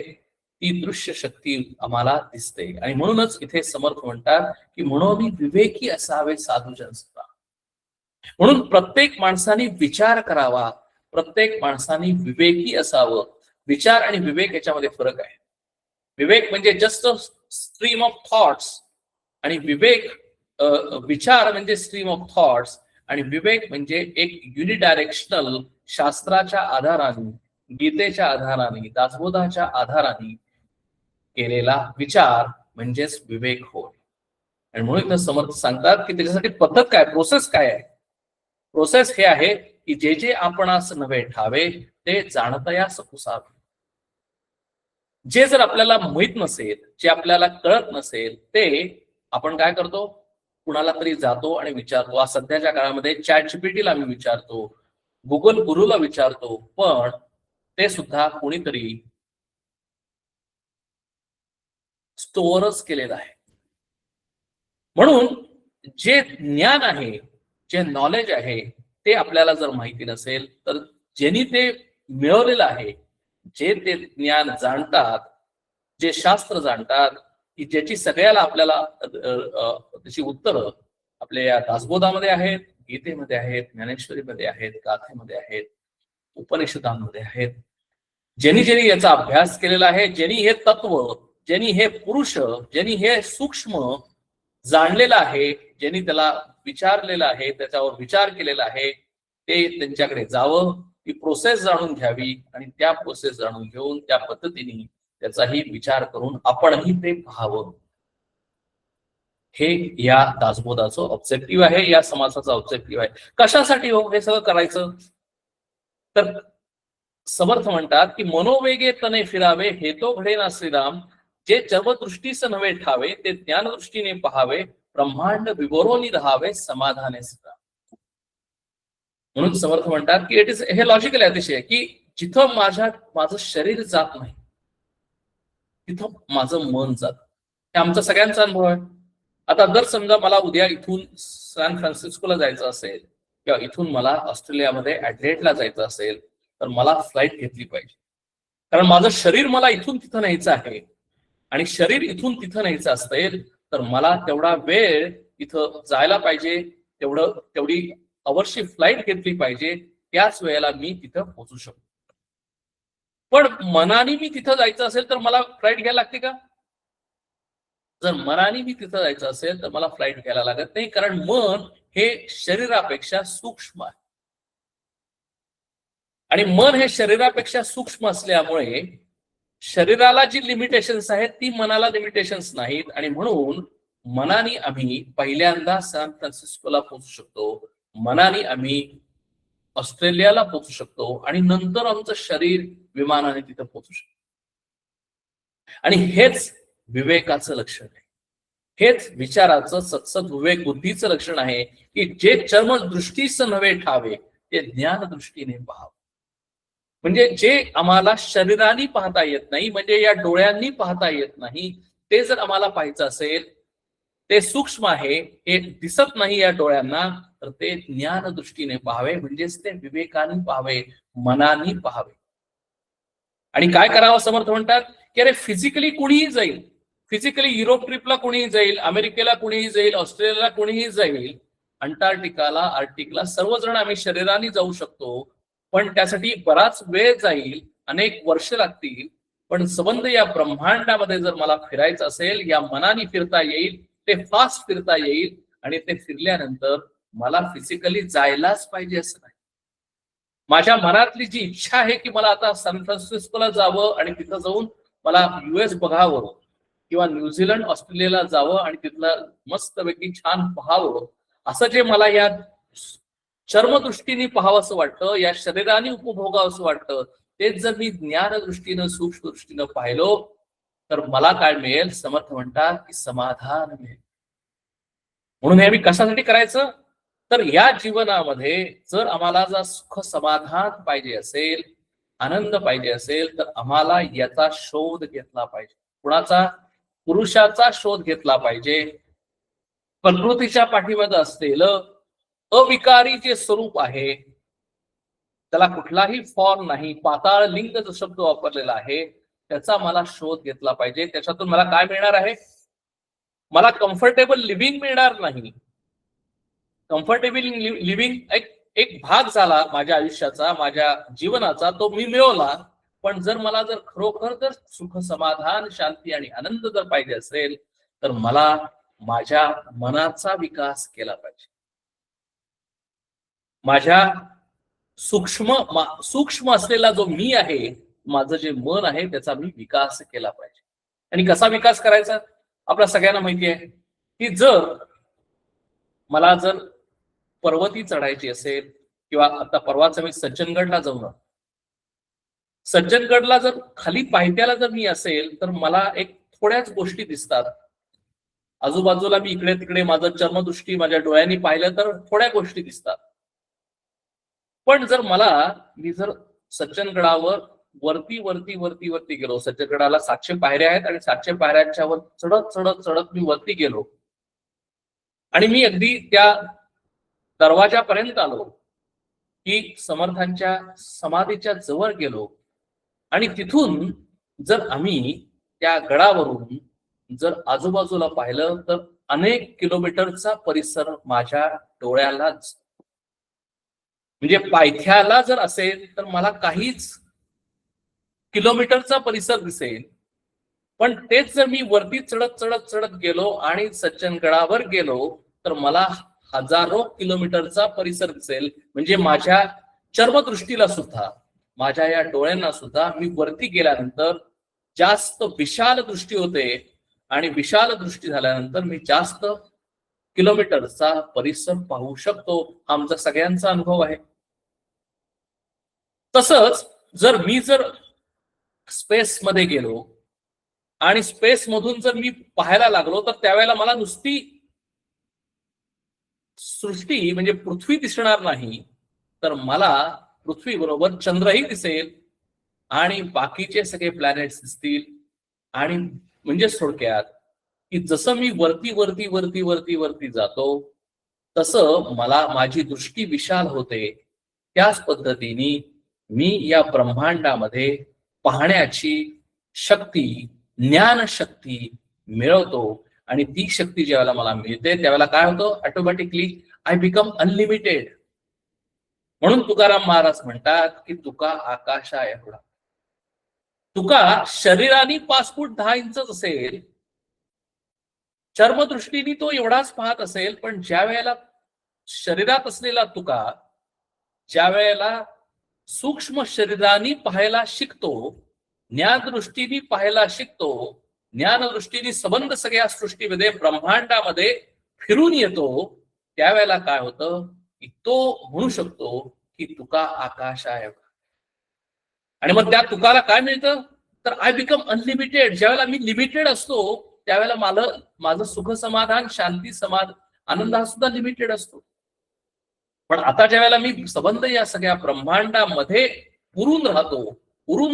ती दृश्य शक्ती आम्हाला दिसते. आणि म्हणूनच इथे समर्थ म्हणतात की म्हणून विवेकी असावे साधूजन सुद्धा. म्हणून प्रत्येक माणसाने विचार करावा, प्रत्येक माणसाने विवेकी असावं. विचार आणि विवेक याच्यामध्ये फरक आहे. विवेक म्हणजे जस्ट स्ट्रीम ऑफ थॉट्स आणि विवेक विचार म्हणजे स्ट्रीम ऑफ थॉट्स आणि विवेक म्हणजे एक युनिडायरेक्शनल शास्त्राच्या आधाराने, गीतेच्या आधाराने, दासबोधाच्या आधाराने केलेला विचार म्हणजेच विवेक होय. आणि म्हणून समर्थ सांगतात की त्याच्यासाठी पद्धत काय, प्रोसेस काय आहे? प्रोसेस हे आहे की जे जे आपणास नव्हे ठावे ते जाणतयास पुसावे. जे जर आपल्याला माहित नसेल, जे आपल्याला कळत नसेल, ते आपण काय करतो, कुणाला तरी जातो आणि विचारतो. आज सध्याच्या काळामध्ये चॅट जीपीटीला आम्ही विचारतो, गुगल गुरुला विचारतो, पण ते सुद्धा कोणीतरी स्टोअरच केलेलं आहे. म्हणून जे ज्ञान आहे, जे नॉलेज आहे, ते आपल्याला जर माहिती नसेल तर ज्यांनी ते मिळवलेलं आहे, जे ते ज्ञान जाणतात, जे शास्त्र जाणतात, की ज्याची सगळ्याला आपल्याला त्याची उत्तरं आपल्या या दासबोधामध्ये आहेत, गीतेमध्ये आहेत, ज्ञानेश्वरीमध्ये आहेत, गाथेमध्ये आहेत, उपनिषदांमध्ये आहेत. ज्यांनी ज्यांनी याचा अभ्यास केलेला आहे, ज्यांनी हे तत्व, ज्यांनी हे पुरुष, ज्यांनी हे सूक्ष्म जाणलेलं आहे, ज्यांनी त्याला विचारलेलं आहे, त्याच्यावर विचार केलेला आहे, ते त्यांच्याकडे जावं, ती प्रोसेस जाणून घ्यावी आणि त्या प्रोसेस जाणून घेऊन त्या पद्धतीने त्याचाही विचार करून आपणही ते पाहावं. हे या दासबोधाचं ऑब्जेक्टिव्ह आहे, या समाजाचा ऑब्जेक्टिव्ह आहे. कशासाठी हो हे सगळं करायचं? तर समर्थ म्हणतात की मनोवेगे तने फिरावे हे तो घडे ना श्रीराम, जे जन्मदृष्टीस नव्हे ठावे ते ज्ञानदृष्टीने पहावे, ब्रह्मांड विभोरोनी राहावे समाधाने सुद्धा. म्हणून समर्थ म्हणतात की इट इज, हे लॉजिकल आहे अतिशय, की जिथं माझं शरीर जात नाही तिथं माझं मन जात. हे आमचा सगळ्यांचा अनुभव आहे. आता जर समजा मला उद्या इथून सॅन फ्रान्सिस्कोला जायचं असेल किंवा इथून मला ऑस्ट्रेलियामध्ये ऍडलेडला जायचं असेल तर मला फ्लाईट घेतली पाहिजे, कारण माझं शरीर मला इथून तिथं न्यायचं आहे. आणि शरीर इथून तिथं न्यायचं असेल तर मला तेवढा वेळ इथं जायला पाहिजे, तेवढी अवश्य फ्लाईट घेतली पाहिजे, त्याच वेळेला मी तिथं पोहोचू शकतो. पण मनाने मी तिथं जायचं असेल तर मला फ्लाईट घ्यायला लागते का? जर मनाने मी तिथं जायचं असेल तर मला फ्लाईट घ्यायला लागत नाही, कारण मन हे शरीरापेक्षा सूक्ष्म आहे. आणि मन हे शरीरापेक्षा सूक्ष्म असल्यामुळे शरीराला जी लिमिटेशन्स आहेत ती मनाला लिमिटेशन्स नाहीत. आणि म्हणून मनाने आम्ही पहिल्यांदा सॅन फ्रान्सिस्कोला पोहोचू शकतो, मनाने आम्ही ऑस्ट्रेलियाला पोहोचू शकतो आणि नंतर आमचं शरीर विमानाने तिथं पोहोचू शकतो. आणि हेच विवेकाचं लक्षण आहे, हेच विचाराचं सत्सद विवेक बुद्धीचं लक्षण आहे, की जे चर्मदृष्टीस नव्हे ठावे ते ज्ञानदृष्टीने पाहावे. म्हणजे जे आम्हाला शरीराने पाहता येत नाही, म्हणजे या डोळ्यांनी पाहता येत नाही, ते जर आम्हाला पाहायचं असेल, ते सूक्ष्म आहे, हे दिसत नाही या डोळ्यांना, तर ते ज्ञान दृष्टीने पाहावे, म्हणजेच ते विवेकाने पाहावे, मनाने पाहावे. आणि काय करावं समर्थ म्हणतात की अरे फिजिकली कुणीही जाईल, फिजिकली युरोप ट्रिपला कुणीही जाईल, अमेरिकेला कुणीही जाईल, ऑस्ट्रेलियाला कुणीही जाईल, अंटार्क्टिकाला, आर्टिकला सर्वजण आम्ही शरीराने जाऊ शकतो, पण त्यासाठी बराच वेळ जाईल, अनेक वर्ष लागतील. पण संबंध या ब्रह्मांडामध्ये जर मला फिरायचं असेल, या मनाने फिरता येईल, ते फास्ट फिरता येईल. आणि ते फिरल्यानंतर मला फिजिकली जायलाच पाहिजे असं नाही. माझ्या मनातली जी इच्छा आहे की मला आता सॅन फ्रान्सिस्कोला जावं आणि तिथं जाऊन मला US बघावं, किंवा न्यूझीलंड, ऑस्ट्रेलियाला जावं आणि तिथलं मस्तपैकी छान पाहावं, असं जे मला या चर्मदृष्टीने पाहावं असं वाटतं, या शरीराने उपभोगावं असं वाटतं, तेच जर मी ज्ञान दृष्टीनं, सूक्ष्म दृष्टीनं पाहिलो, तर मला काय मिळेल? समर्थ म्हणतात की समाधान मिळेल. म्हणून हे आम्ही कशासाठी करायचं? तर या जीवनामध्ये जर आम्हाला जर सुख समाधान पाहिजे असेल, आनंद पाहिजे असेल, तर आम्हाला याचा शोध घेतला पाहिजे. कुणाचा? पुरुषाचा शोध घेतला पाहिजे. प्रकृतीच्या पाठीमध्ये असलेलं अविकारी जे स्वरूप आहे, त्याला कुठलाही फॉर्म नाही, पाताळ लिंग जो शब्द वापरलेला आहे, त्याचा मला शोध घेतला पाहिजे. त्याच्यातून मला काय मिळणार आहे? मला कम्फर्टेबल लिव्हिंग मिळणार नाही. कम्फर्टेबल लिव्हिंग एक भाग झाला माझ्या आयुष्याचा, माझ्या जीवनाचा, तो मी मिळवला. पण जर मला जर खरोखर जर सुख, समाधान, शांती आणि आनंद जर पाहिजे असेल, तर मला माझ्या मनाचा विकास केला पाहिजे. माझ्या सूक्ष्म असलेला जो मी आहे, माझं जे मन आहे, त्याचा मी विकास केला पाहिजे. आणि कसा विकास करायचा? आपल्या सगळ्यांना माहिती आहे की जर मला जर पर्वती चढायची असेल, किंवा आता परवाच मी सज्जनगडला जाऊन आलो. सज्जनगडला जर खाली पायथ्याला जर मी असेल, तर मला एक थोड्याच गोष्टी दिसतात. आजूबाजूला मी इकडे तिकडे माझं चर्मदृष्टी माझ्या डोळ्यांनी पाहिलं तर थोड्या गोष्टी दिसतात. पण जर मी जर सज्जनगडावर वरती वरती वरती वरती गेलो, सज्जनगडाला 700 पायऱ्या आहेत आणि 700 पायऱ्यांच्या वर चढत चढत चढत मी वरती गेलो, आणि मी अगदी त्या दरवाजापर्यंत आलो, की समर्थांच्या समाधीच्या जवळ गेलो, आणि तिथून जर आम्ही त्या गडावरून जर आजूबाजूला पाहिलं, तर अनेक किलोमीटरचा परिसर माझ्या डोळ्याला, म्हणजे पायथ्याला जर असेल तर मला काहीच किलोमीटरचा परिसर दिसेल. पण तेच जर मी वरती चढत चढत चढत गेलो आणि सज्जनगडावर गेलो, तर मला हजारो किलोमीटरचा परिसर दिसेल. म्हणजे माझ्या चर्मदृष्टीला सुद्धा, माझ्या या डोळ्यांना सुद्धा मी वरती गेल्यानंतर जास्त विशाल दृष्टी होते, आणि विशाल दृष्टी झाल्यानंतर मी जास्त किलोमीटरचा परिसर पाहू शकतो. आमचा सगळ्यांचा अनुभव आहे. तसंच जर मी स्पेस मध्ये गेलो आणि स्पेस मधून जर मी पाहायला लागलो, तर त्यावेळेला मला नुसती सृष्टी म्हणजे पृथ्वी दिसणार नाही, तर मला पृथ्वी बरोबर चंद्रही दिसेल आणि बाकीचे सगळे प्लॅनेट्स दिसतील. आणि म्हणजे थोडक्यात की जसं मी वरती वरती वरती वरती वरती जातो, तसं मला माझी दृष्टी विशाल होते. त्याच पद्धतीने मी या ब्रह्मांडामध्ये पाहण्याची शक्ती, ज्ञान शक्ती मिळवतो. आणि ती शक्ती ज्यावेळेला मला मिळते, त्यावेळेला काय होतं? Automatically I become unlimited. म्हणून तुकाराम महाराज म्हणतात की तुका आकाशा एवढा. तुका शरीराने 5 फूट 10 इंचच असेल, चर्मदृष्टीने तो एवढाच पाहत असेल, पण ज्या वेळेला शरीरात असलेला तुका ज्या वेळेला सूक्ष्म शरीराने पाहायला शिकतो, ज्ञानदृष्टीने पाहायला शिकतो, ज्ञानदृष्टीने संबंध सगळ्या सृष्टीमध्ये, ब्रह्मांडामध्ये फिरून येतो, त्यावेळेला काय होतं की तो म्हणू शकतो की तुका आकाश आहे. आणि मग त्या तुकाला काय मिळतं? तर आय बिकम अनलिमिटेड. ज्यावेळेला मी लिमिटेड असतो, त्यावेळेला माझं सुख, समाधान, शांती, आनंद हा सुद्धा लिमिटेड असतो. पण आता ज्या वेळेला मी संबंध या सगळ्या ब्रह्मांडामध्ये पुरून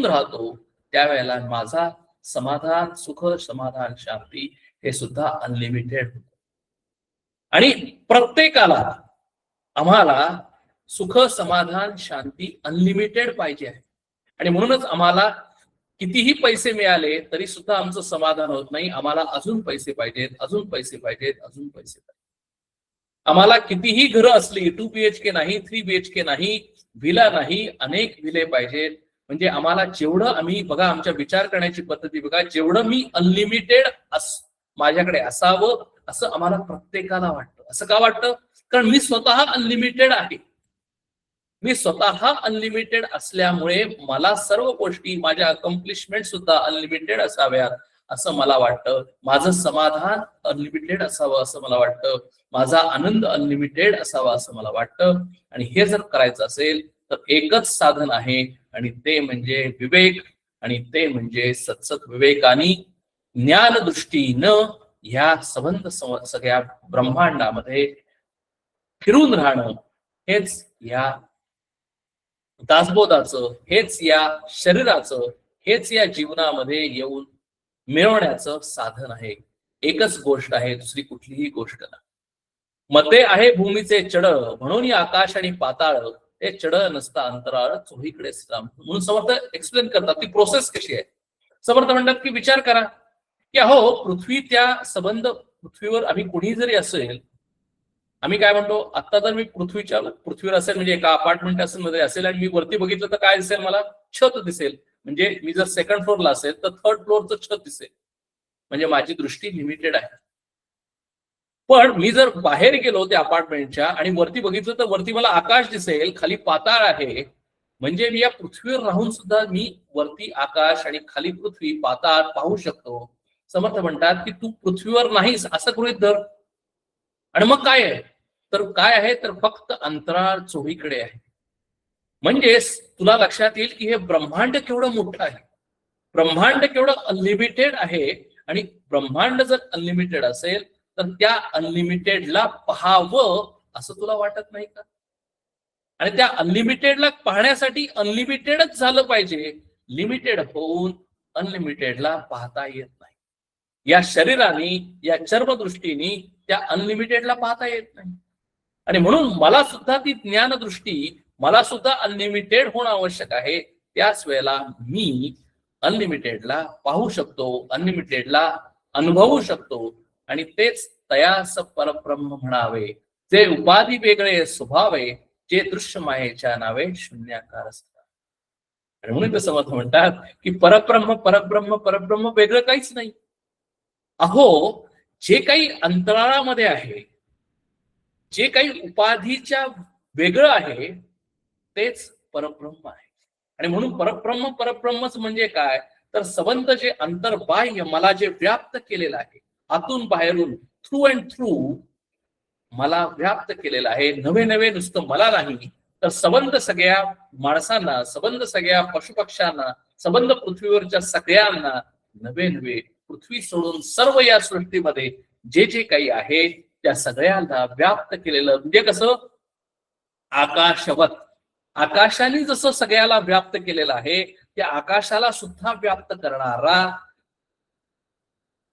राहतो, त्यावेळेला माझा समाधान, सुख, समाधान, शांती हे सुद्धा अनलिमिटेड होतं. आणि प्रत्येकाला आम्हाला सुख, समाधान, शांती अनलिमिटेड पाहिजे आहे. आणि म्हणूनच आम्हाला कितीही पैसे मिळाले तरी सुद्धा आमचं समाधान होत नाही. आम्हाला अजून पैसे पाहिजेत, अजून पैसे पाहिजेत, अजून पैसे पाहिजेत. आम्हाला कितीही घरं असली, 2 BHK नाही, 3 BHK नाही, व्हिला नाही, अनेक व्हिले पाहिजेत. म्हणजे आम्हाला जेवढं आम्ही बघा, आमच्या विचार करण्याची पद्धती बघा, जेवढं मी अनलिमिटेड माझ्याकडे असावं असं आम्हाला प्रत्येकाला वाटतं. असं का वाटतं? कारण मी स्वतः अनलिमिटेड आहे. मी स्वतः अनलिमिटेड असल्यामुळे मला सर्व गोष्टी, माझ्या अकम्प्लिशमेंट सुद्धा अनलिमिटेड असाव्यात असं मला वाटतं. माझं समाधान अनलिमिटेड असावं असं मला वाटतं. माझा आनंद अनलिमिटेड असावा असं मला वाटतं. आणि हे जर करायचं असेल तर एकच साधन आहे, आणि ते म्हणजे विवेक, आणि ते म्हणजे सत्सत विवेकानी ज्ञानदृष्टीनं ह्या संबंध सगळ्या ब्रह्मांडामध्ये फिरून राहणं, हेच या दासबोधाचं, हेच या शरीराचं, हेच या जीवनामध्ये येऊन मिळवण्याचं साधन आहे. एकच गोष्ट आहे, दुसरी कुठलीही गोष्ट नाही. मते आहे भूमीचे चढ, म्हणून आकाश आणि पाताळ, ते चढ नसता अंतराळ चोहीकडे श्राम. म्हणून समर्थ एक्सप्लेन करतात ती प्रोसेस कशी आहे. समर्थ म्हणतात की विचार करा की अहो, पृथ्वी त्या संबंध, पृथ्वीवर आम्ही कुणी जरी असेल, आम्ही काय म्हणतो, आता जर मी पृथ्वीवर असेल, म्हणजे एका अपार्टमेंट मध्ये असेल आणि मी वरती बघितलं तर काय दिसेल? मला छत दिसेल. म्हणजे मी जर सेकंड फ्लोअरला असेल तर थर्ड फ्लोअरचं छत दिसेल. म्हणजे माझी दृष्टी लिमिटेड आहे. पण मी जर बाहेर गेलो त्या अपार्टमेंटच्या आणि वरती बघितलं तर वरती मला आकाश दिसेल, खाली पाताळ आहे. म्हणजे मी या पृथ्वीवर राहून सुद्धा मी वरती आकाश आणि खाली पृथ्वी, पाताळ पाहू शकतो. समर्थ म्हणतात की तू पृथ्वीवर नाहीस असं गृहीत धर, आणि मग काय आहे? तर काय आहे? तर फक्त अंतराळ चोहीकडे आहे. म्हणजेच तुला लक्षात येईल की हे ब्रह्मांड केवढं मोठं आहे, ब्रह्मांड केवढं अनलिमिटेड आहे. आणि ब्रह्मांड जर अनलिमिटेड असेल तर त्या अनलिमिटेडला पाहावं असं तुला वाटत नाही का? आणि त्या अनलिमिटेडला पाहण्यासाठी अनलिमिटेडच झालं पाहिजे. लिमिटेड होऊन अनलिमिटेडला पाहता येत नाही. या शरीराने, या चर्मदृष्टीने त्या अनलिमिटेडला पाहता येत नाही. आणि म्हणून मला सुद्धा ती ज्ञानदृष्टी, मला सुद्धा अनलिमिटेड होणं आवश्यक आहे. त्याच वेळेला मी अनलिमिटेडला पाहू शकतो, अनलिमिटेडला अनुभवू शकतो. आणि तेच तयास परब्रह्म म्हणावे, जे उपाधी वेगळे स्वभावे, जे दृश्य मायेच्या नावे शून्याकार असतात. आणि म्हणून कसं मत म्हणतात की परब्रह्म परब्रह्म परब्रह्म वेगळं काहीच नाही. अहो, जे काही अंतराळामध्ये आहे, जे काही उपाधीच्या वेगळं आहे, तेच परब्रह्म आहे. आणि म्हणून परब्रह्म परब्रह्मच म्हणजे काय? तर संबंध जे अंतर्बाह्य मला जे व्याप्त केलेलं आहे, आतून बाहेरून, थ्रू अँड थ्रू मला व्याप्त केलेलं आहे. नवे नवे नुसतं मला नाही, तर संबंध सगळ्या माणसांना, संबंध सगळ्या पशुपक्ष्यांना, संबंध पृथ्वीवरच्या सगळ्यांना नवे नवे, पृथ्वी सोडून सर्व या सृष्टीमध्ये जे जे काही आहे त्या सगळ्यांना व्याप्त केलेलं. म्हणजे कसं? आकाशवत, आकाशाने जसं सगळ्याला व्याप्त केलेलं आहे, त्या आकाशाला सुद्धा व्याप्त करणारा,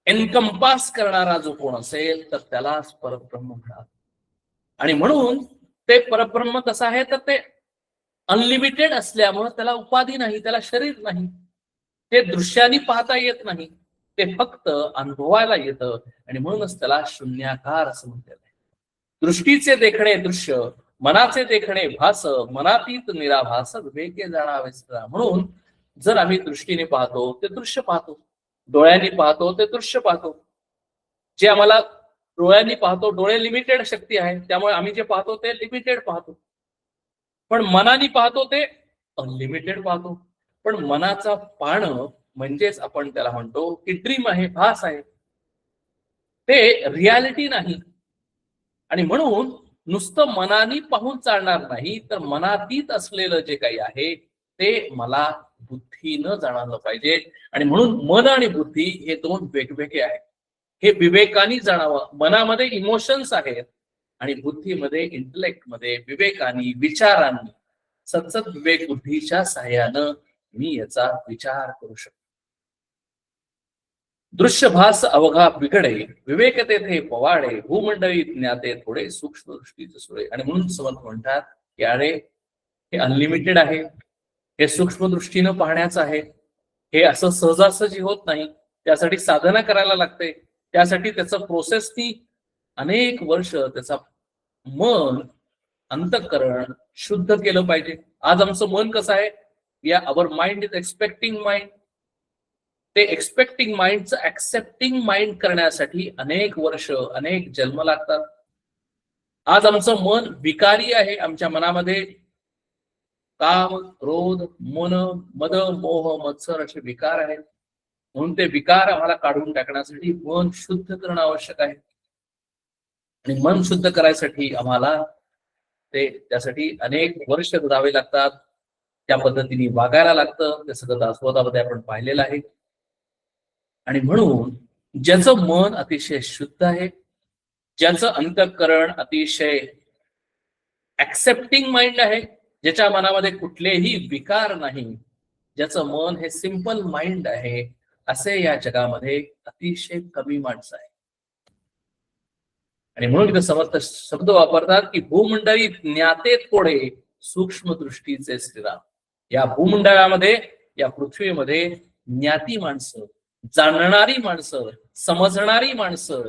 एनकम्पास करणारा जो कोण असेल तर त्यालाच परब्रह्म म्हणतात. आणि म्हणून ते परब्रह्म कसं आहे? तर ते अनलिमिटेड असल्यामुळे त्याला उपाधी नाही, त्याला शरीर नाही, ते दृश्याने पाहता येत नाही, ते फक्त अनुभवायला येतं. आणि म्हणूनच त्याला शून्याकार असं म्हणतात. दृष्टीचे देखणे दृश्य, मनाचे देखणे भास, मनातीत निराभास विवेके जाणावे. म्हणून जर आम्ही दृष्टीने पाहतो ते दृश्य पाहतो, डोळ्यांनी पाहतो ते दृश्य पाहतो. जे आम्हाला डोळ्यांनी पाहतो, डोळे लिमिटेड शक्ती आहे, त्यामुळे आम्ही जे पाहतो ते लिमिटेड पाहतो. पण मनाने पाहतो ते अनलिमिटेड पाहतो. पण मनाचा पाहणं म्हणजेच आपण त्याला म्हणतो की ड्रीम आहे, भास आहे, ते रियालिटी नाही. आणि म्हणून नुसतं मनाने पाहून चालणार नाही, तर मनातीत असलेलं जे काही आहे ते मला बुद्धीनं जाणवलं पाहिजे. आणि म्हणून मन आणि बुद्धी हे दोन वेगवेगळे आहेत. हे विवेकाने जाणावं. मनामध्ये इमोशन्स आहेत आणि बुद्धीमध्ये, इंटलेक्ट मध्ये, विवेकाने, विचारांनी, सतत विवेक बुद्धीच्या सहाय्यानं मी याचा विचार करू शकतो. दृश्यभास अवघा बिघडे, विवेक तेथे पवाडे, भूमंडळी ज्ञाते थोडे, सूक्ष्म दृष्टीचे सुळे. आणि म्हणून समर्थ म्हणतात की अरे, हे अनलिमिटेड आहे, हे सूक्ष्म दृष्टीनं पाहण्याचं आहे. हे असं सहजासहजी होत नाही, त्यासाठी साधना करायला लागते. त्यासाठी त्याचं प्रोसेसनी अनेक वर्ष त्याचा मन, अंतःकरण शुद्ध केलं पाहिजे. आज आमचं मन कसं आहे? Our mind is expecting mind. ते एक्सपेक्टिंग माइंडचं ऍक्सेप्टिंग माइंड करण्यासाठी अनेक वर्ष, अनेक जन्म लागतात. आज आमचं मन विकारी आहे. आमच्या मनामध्ये काम, क्रोध, मन, मद, मोह, मत्सर असे विकार आहेत. म्हणून ते विकार आम्हाला काढून टाकण्यासाठी मन शुद्ध करणं आवश्यक आहे. आणि मन शुद्ध करायसाठी आम्हाला त्यासाठी अनेक वर्ष जावे लागतात. त्या पद्धतीने वागायला लागतं. ते सगळं दासबोधामध्ये आपण पाहिलेलं आहे. आणि म्हणून ज्याचं मन अतिशय शुद्ध आहे, ज्याचं अंतःकरण अतिशय ऍक्सेप्टिंग माइंड आहे, ज्याच्या मनामध्ये कुठलेही विकार नाही, ज्याचं मन हे सिंपल माइंड आहे, असे या जगामध्ये अतिशय कमी माणसं आहे. आणि म्हणून इथे समर्थ शब्द वापरतात की भूमंडळी ज्ञाते थोडे, सूक्ष्म दृष्टीचे श्रीराम. या भूमंडळामध्ये, या पृथ्वीमध्ये ज्ञाती माणसं, जाणणारी माणसं, समजणारी माणसं,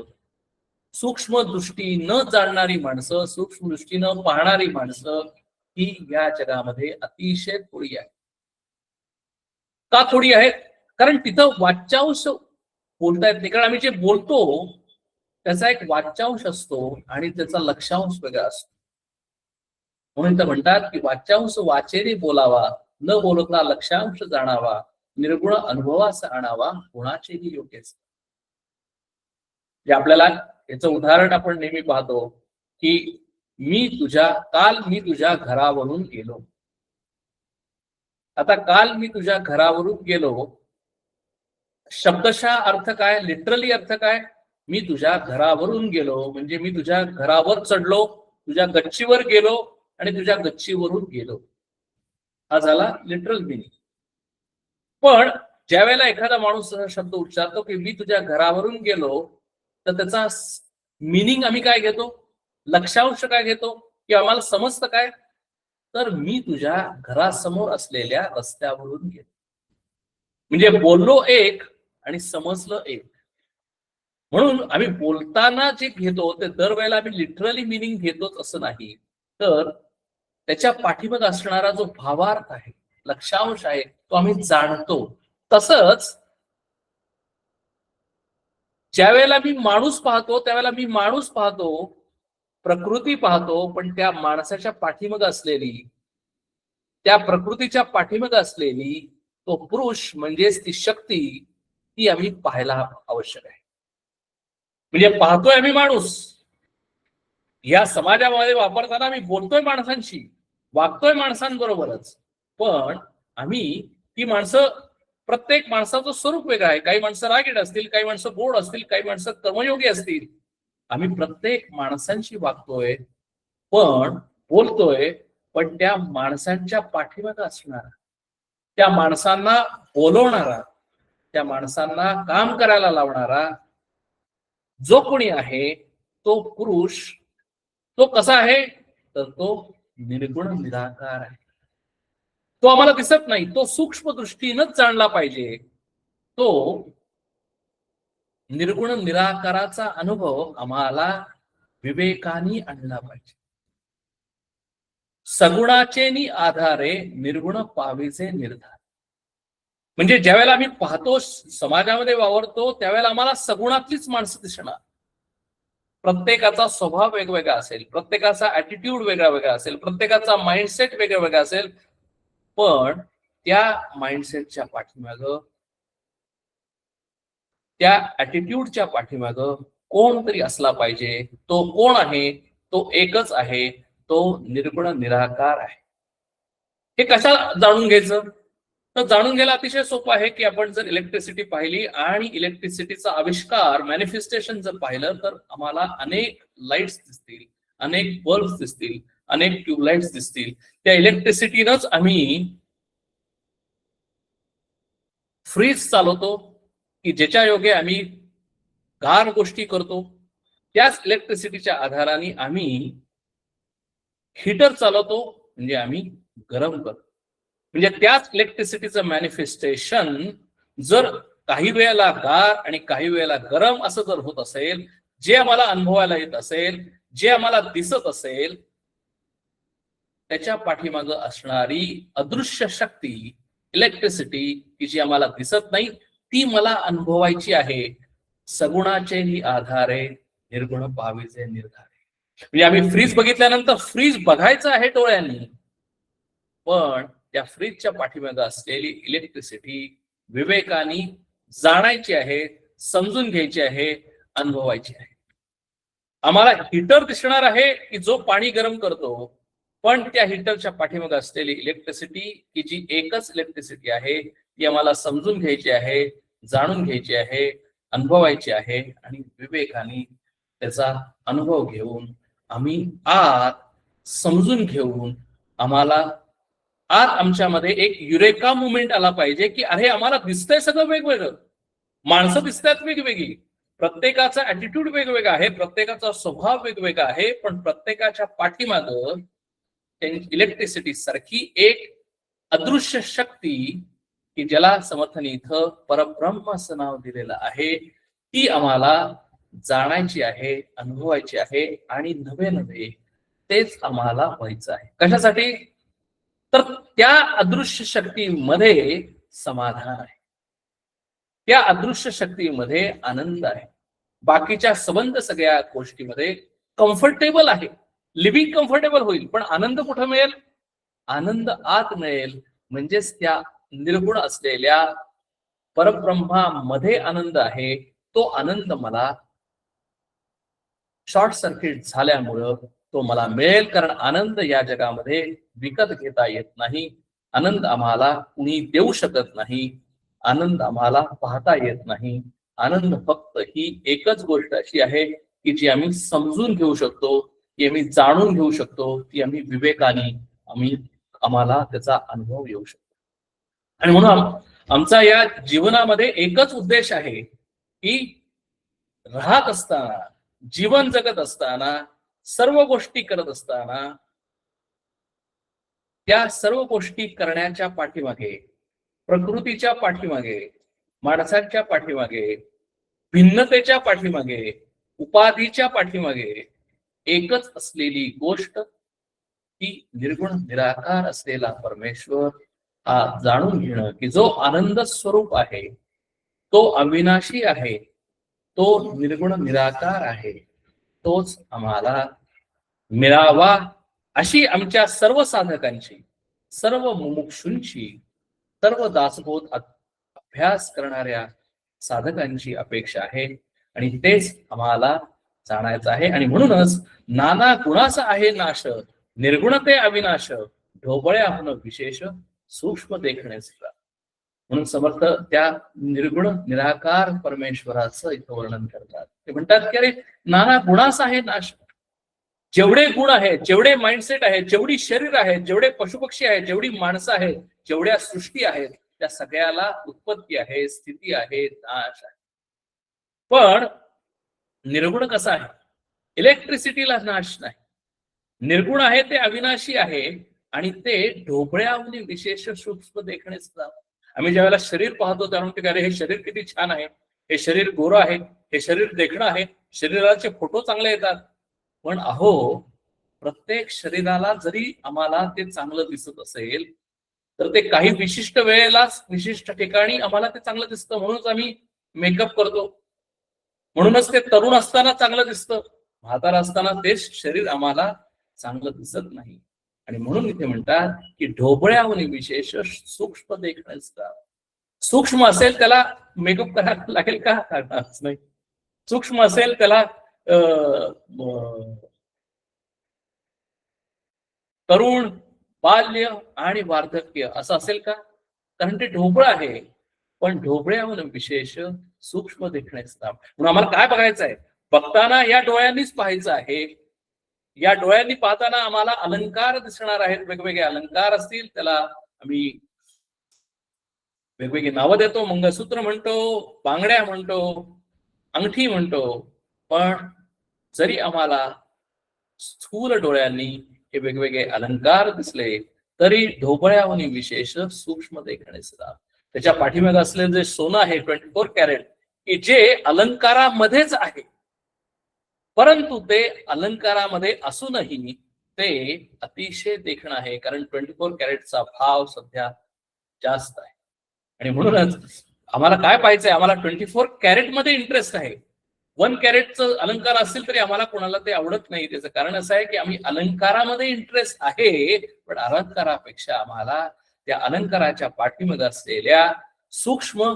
सूक्ष्म दृष्टी न जाणणारी माणसं, सूक्ष्म दृष्टी न पाहणारी माणसं ही या जगामध्ये अतिशय थोडी आहे. का थोडी आहेत? कारण तिथं वाच्यांश बोलता येत नाही. कारण आम्ही जे बोलतो त्याचा एक वाच्यांश असतो आणि त्याचा लक्षांश वेगळा असतो. म्हणून तर म्हणतात की वाच्यांश वाचेरी बोलावा, न बोलता लक्षांश जाणावा, निर्गुण अनुभवास आणावा, गुणाचेही योग्यच. आपल्याला याचं उदाहरण आपण नेहमी पाहतो की काल मी तुझ्या घरावरून गेलो. आता काल मी तुझ्या घरावरून गेलो, शब्दशः अर्थ काय, लिटरली अर्थ काय? मी तुझ्या घरावरून गेलो म्हणजे मी तुझ्या घरावर चढलो, तुझ्या गच्चीवर गेलो आणि तुझ्या गच्चीवरून गेलो. हा झाला लिटरल मिनिंग. पण ज्या वेळेला एखादा माणूस शब्द उच्चारतो की मी तुझ्या घरावरून गेलो, तर त्याचा मिनिंग आम्ही काय घेतो, लक्षांश काय घेतो, की आम्हाला समजतं काय? तर मी तुझ्या घरासमोर असलेल्या रस्त्यावरून गेलो. म्हणजे बोललो एक आणि समजलं एक. म्हणून आम्ही बोलताना जे घेतो ते दरवेळेला आम्ही लिटरली मिनिंग घेतोच असं नाही, तर त्याच्या पाठीमागे असणारा जो भावार्थ आहे, लक्षांश आहे, तो आम्ही जाणतो. तसंच ज्या वेळेला मी माणूस पाहतो त्यावेळेला मी माणूस पाहतो, प्रकृती पाहतो, पण त्या माणसाच्या पाठीमागे असलेली, त्या प्रकृतीच्या पाठीमागे असलेली तो पुरुष म्हणजेच ती शक्ती, ती आम्ही पाहायला आवश्यक आहे. म्हणजे पाहतोय आम्ही माणूस, या समाजामध्ये वापरताना आम्ही बोलतोय माणसांशी, वागतोय माणसांबरोबरच, पण आम्ही ती माणसं, प्रत्येक माणसाचं स्वरूप वेगळं आहे. काही माणसं रागीट असतील, काही माणसं गोड असतील, काही माणसं कर्मयोगी असतील. आम्ही प्रत्येक माणसांशी वागतोय, पण बोलतोय, पण त्या माणसांच्या पाठीमागे असणारा, त्या माणसांना बोलवणारा, त्या माणसांना काम करायला लावणारा जो कोणी आहे तो पुरुष, तो कसा आहे? तर तो निर्गुण निराकार आहे. तो आम्हाला दिसत नाही, तो सूक्ष्म दृष्टीनंच जाणला पाहिजे. तो निर्गुण निराकाराचा अनुभव आम्हाला विवेकाने आणला पाहिजे. सगुणाचे आधारे निर्गुण पावीचे निर्धार. म्हणजे ज्यावेळेला आम्ही पाहतो, समाजामध्ये वावरतो, त्यावेळेला आम्हाला सगुणातलीच माणसं दिसणार. प्रत्येकाचा स्वभाव वेगवेगळा असेल, प्रत्येकाचा ऍटिट्यूड वेगळा वेगळा असेल, प्रत्येकाचा माइंडसेट वेगळा वेगळा असेल, पण त्या माइंडसेटच्या पाठीमागं, त्या ऍटिट्यूडच्या पाठीमागं कोणतरी असला पाहिजे. तो कोण आहे? तो एकच आहे, तो निर्गुण निराकार आहे. हे कशा जाणून घ्यायचं? तर जाणून घ्यायला अतिशय सोपं आहे की आपण जर इलेक्ट्रिसिटी पाहिली आणि इलेक्ट्रिसिटीचा आविष्कार, मॅनिफेस्टेशन जर पाहिलं, तर आम्हाला अनेक लाईट्स दिसतील, अनेक बल्ब्स दिसतील, अनेक ट्यूबलाइट्स दिसतील. त्या इलेक्ट्रिसिटीनंच आम्ही फ्रीज चालवतो, की ज्याच्या योगे आम्ही गार गोष्टी करतो. त्याच इलेक्ट्रिसिटीच्या आधाराने आम्ही हीटर चालवतो, म्हणजे आम्ही गरम करतो. म्हणजे त्याच इलेक्ट्रिसिटीचं मॅनिफेस्टेशन जर काही वेळेला गार आणि काही वेळेला गरम असं जर होत असेल, जे आम्हाला अनुभवायला येत असेल, जे आम्हाला दिसत असेल त्याच्या पाठीमागं असणारी अदृश्य शक्ती, इलेक्ट्रिसिटी, की जी आम्हाला दिसत नाही, ती मला अनुभवायची आहे. सगुणाचेही आधारे निर्गुण पाहावीचे निर्धारे. म्हणजे आम्ही फ्रीज बघितल्यानंतर फ्रीज बघायचं आहे डोळ्यांनी, पण त्या फ्रीजच्या पाठीमागे असलेली इलेक्ट्रिसिटी विवेकाने जाणायची आहे, समजून घ्यायची आहे, अनुभवायची आहे. आम्हाला हीटर दिसणार आहे की जो पाणी गरम करतो, पण त्या हीटरच्या पाठीमागे असलेली इलेक्ट्रिसिटी, की जी एकच इलेक्ट्रिसिटी आहे, ती आम्हाला समजून घ्यायची आहे, जाणून घ्यायची आहे, अनुभवायची आहे. आणि विवेकाने त्याचा अनुभव घेऊन आम्ही आत समजून घेऊन आम्हाला आत आमच्यामध्ये एक युरेका मुवमेंट आला पाहिजे, की अरे आम्हाला दिसतंय सगळं वेगवेगळं, माणसं दिसतात वेगवेगळी, प्रत्येकाचा ऍटिट्यूड वेगवेगळा आहे, प्रत्येकाचा स्वभाव वेगवेगळा आहे, पण प्रत्येकाच्या पाठीमागं इलेक्ट्रिसिटी सारखी एक अदृश्य शक्ती, की ज्याला समर्थन इथं परब्रह्म असं नाव दिलेलं आहे, ती आम्हाला जाणायची आहे, अनुभवायची आहे. आणि नवे नवे तेच आम्हाला व्हायचं आहे. कशासाठी? तर त्या अदृश्य शक्तीमध्ये समाधान आहे, त्या अदृश्य शक्तीमध्ये आनंद आहे. बाकीच्या संबंध सगळ्या गोष्टीमध्ये कम्फर्टेबल आहे, लिव्हिंग कम्फर्टेबल होईल, पण आनंद कुठं मिळेल? आनंद आत मिळेल. म्हणजेच त्या निर्गुण असलेल्या परब्रह्मामध्ये आनंद आहे. तो आनंद मला शॉर्ट सर्किट झाल्यामुळं तो मला मिळेल, कारण आनंद या जगामध्ये विकत घेता येत नाही. आनंद आम्हाला कुणी देऊ शकत नाही. आनंद आम्हाला पाहता येत नाही. आनंद फक्त ही एकच गोष्ट अशी आहे की जी आम्ही समजून घेऊ शकतो, ती आम्ही जाणून घेऊ शकतो, ती आम्ही विवेकाने आम्हाला त्याचा अनुभव येऊ शकतो. आणि म्हणून आमचा या जीवनामध्ये एकच उद्देश आहे की राहत असताना, जीवन जगत असताना, सर्व गोष्टी करत असताना, त्या सर्व गोष्टी करण्याच्या पाठीमागे, प्रकृतीच्या पाठीमागे, माणसाच्या पाठीमागे, भिन्नतेच्या पाठीमागे, उपाधीच्या पाठीमागे एकच असलेली गोष्ट, की निर्गुण निराकार असलेला परमेश्वर हा जाणून घेणं, की जो आनंद स्वरूप आहे, तो अविनाशी आहे, तो निर्गुण निराकार आहे, तोच आम्हाला मिळावा अशी आमच्या सर्व साधकांची, सर्व मुमुक्षूंची, सर्व दासबोध अभ्यास करणाऱ्या साधकांची अपेक्षा आहे. आणि तेच आम्हाला जाणायचं आहे. आणि म्हणूनच नाना गुणाचा आहे नाश, निर्गुणते अविनाश, ढोबळ्याहून विशेष सूक्ष्म देखणेच. म्हणून समर्थ त्या निर्गुण निराकार परमेश्वराचं इथं वर्णन करतात. ते म्हणतात की अरे नाना गुणाचा आहे नाश. जेवढे गुण आहेत, जेवढे माइंडसेट आहेत, जेवढी शरीर आहेत, जेवढे पशुपक्षी आहेत, जेवढी माणसं आहेत, जेवढ्या सृष्टी आहेत, त्या सगळ्याला उत्पत्ती आहे, स्थिती आहे, नाश आहे. पण निर्गुण कसा आहे? इलेक्ट्रिसिटीला नाश नाही. निर्गुण आहे ते अविनाशी आहे आणि ते ढोबळ्याहून विशेष सूक्ष्म देखणेच. आम्ही ज्यावेळेला शरीर पाहतो त्याला म्हणतो की अरे हे शरीर किती छान आहे, हे शरीर गोरं आहे, हे शरीर देखणं आहे, शरीराचे फोटो चांगले येतात. पण अहो, प्रत्येक शरीराला जरी आम्हाला ते चांगलं दिसत असेल तर ते काही विशिष्ट वेळेलाच विशिष्ट ठिकाणी आम्हाला ते चांगलं दिसतं. म्हणूनच आम्ही मेकअप करतो, म्हणूनच ते तरुण असताना चांगलं दिसतं, म्हातारा असताना तेच शरीर आम्हाला चांगलं दिसत नाही. आणि म्हणून इथे म्हणतात की ढोबळ्याहून विशेष सूक्ष्म देखणं असतात. सूक्ष्म असेल त्याला मेकअप करायला लागेल का? नाही. सूक्ष्म असेल त्याला तरुण, बाल्य आणि वार्धक्य असं असेल का? कारण ते ढोबळ आहे. पण ढोबळ्याहून विशेष सूक्ष्म देखणे असतात. म्हणून आम्हाला काय बघायचं आहे? बघताना या डोळ्यांनीच पाहायचं आहे. या डोळ्यांनी पाहताना आम्हाला अलंकार दिसणार आहेत, वेगवेगळे अलंकार असतील, त्याला आम्ही वेगवेगळी नावं देतो, मंगळसूत्र म्हणतो, बांगड्या म्हणतो, अंगठी म्हणतो. पण जरी आम्हाला स्थूल डोळ्यांनी हे वेगवेगळे अलंकार दिसले तरी ढोबळ्याहून विशेष सूक्ष्म देखणे असतात. त्याच्या पाठीमागे असलेले जे सोनं आहे 24 कॅरेट, की जे अलंकारामध्येच आहे, परंतु ते अलंकारामध्ये असूनही ते अतिशय देखणं आहे, कारण 24 कॅरेटचा भाव सध्या जास्त आहे. आणि म्हणूनच आम्हाला काय पाहिजे, आम्हाला 24 कॅरेट मध्ये इंटरेस्ट आहे. 1 कॅरेटचं अलंकार असतील तरी आम्हाला कोणाला ते आवडत नाही. त्याचं कारण असं आहे की आम्ही अलंकारामध्ये इंटरेस्ट आहे, पण अलंकारापेक्षा आम्हाला त्या अलंकाराच्या पाठीमध्ये असलेल्या सूक्ष्म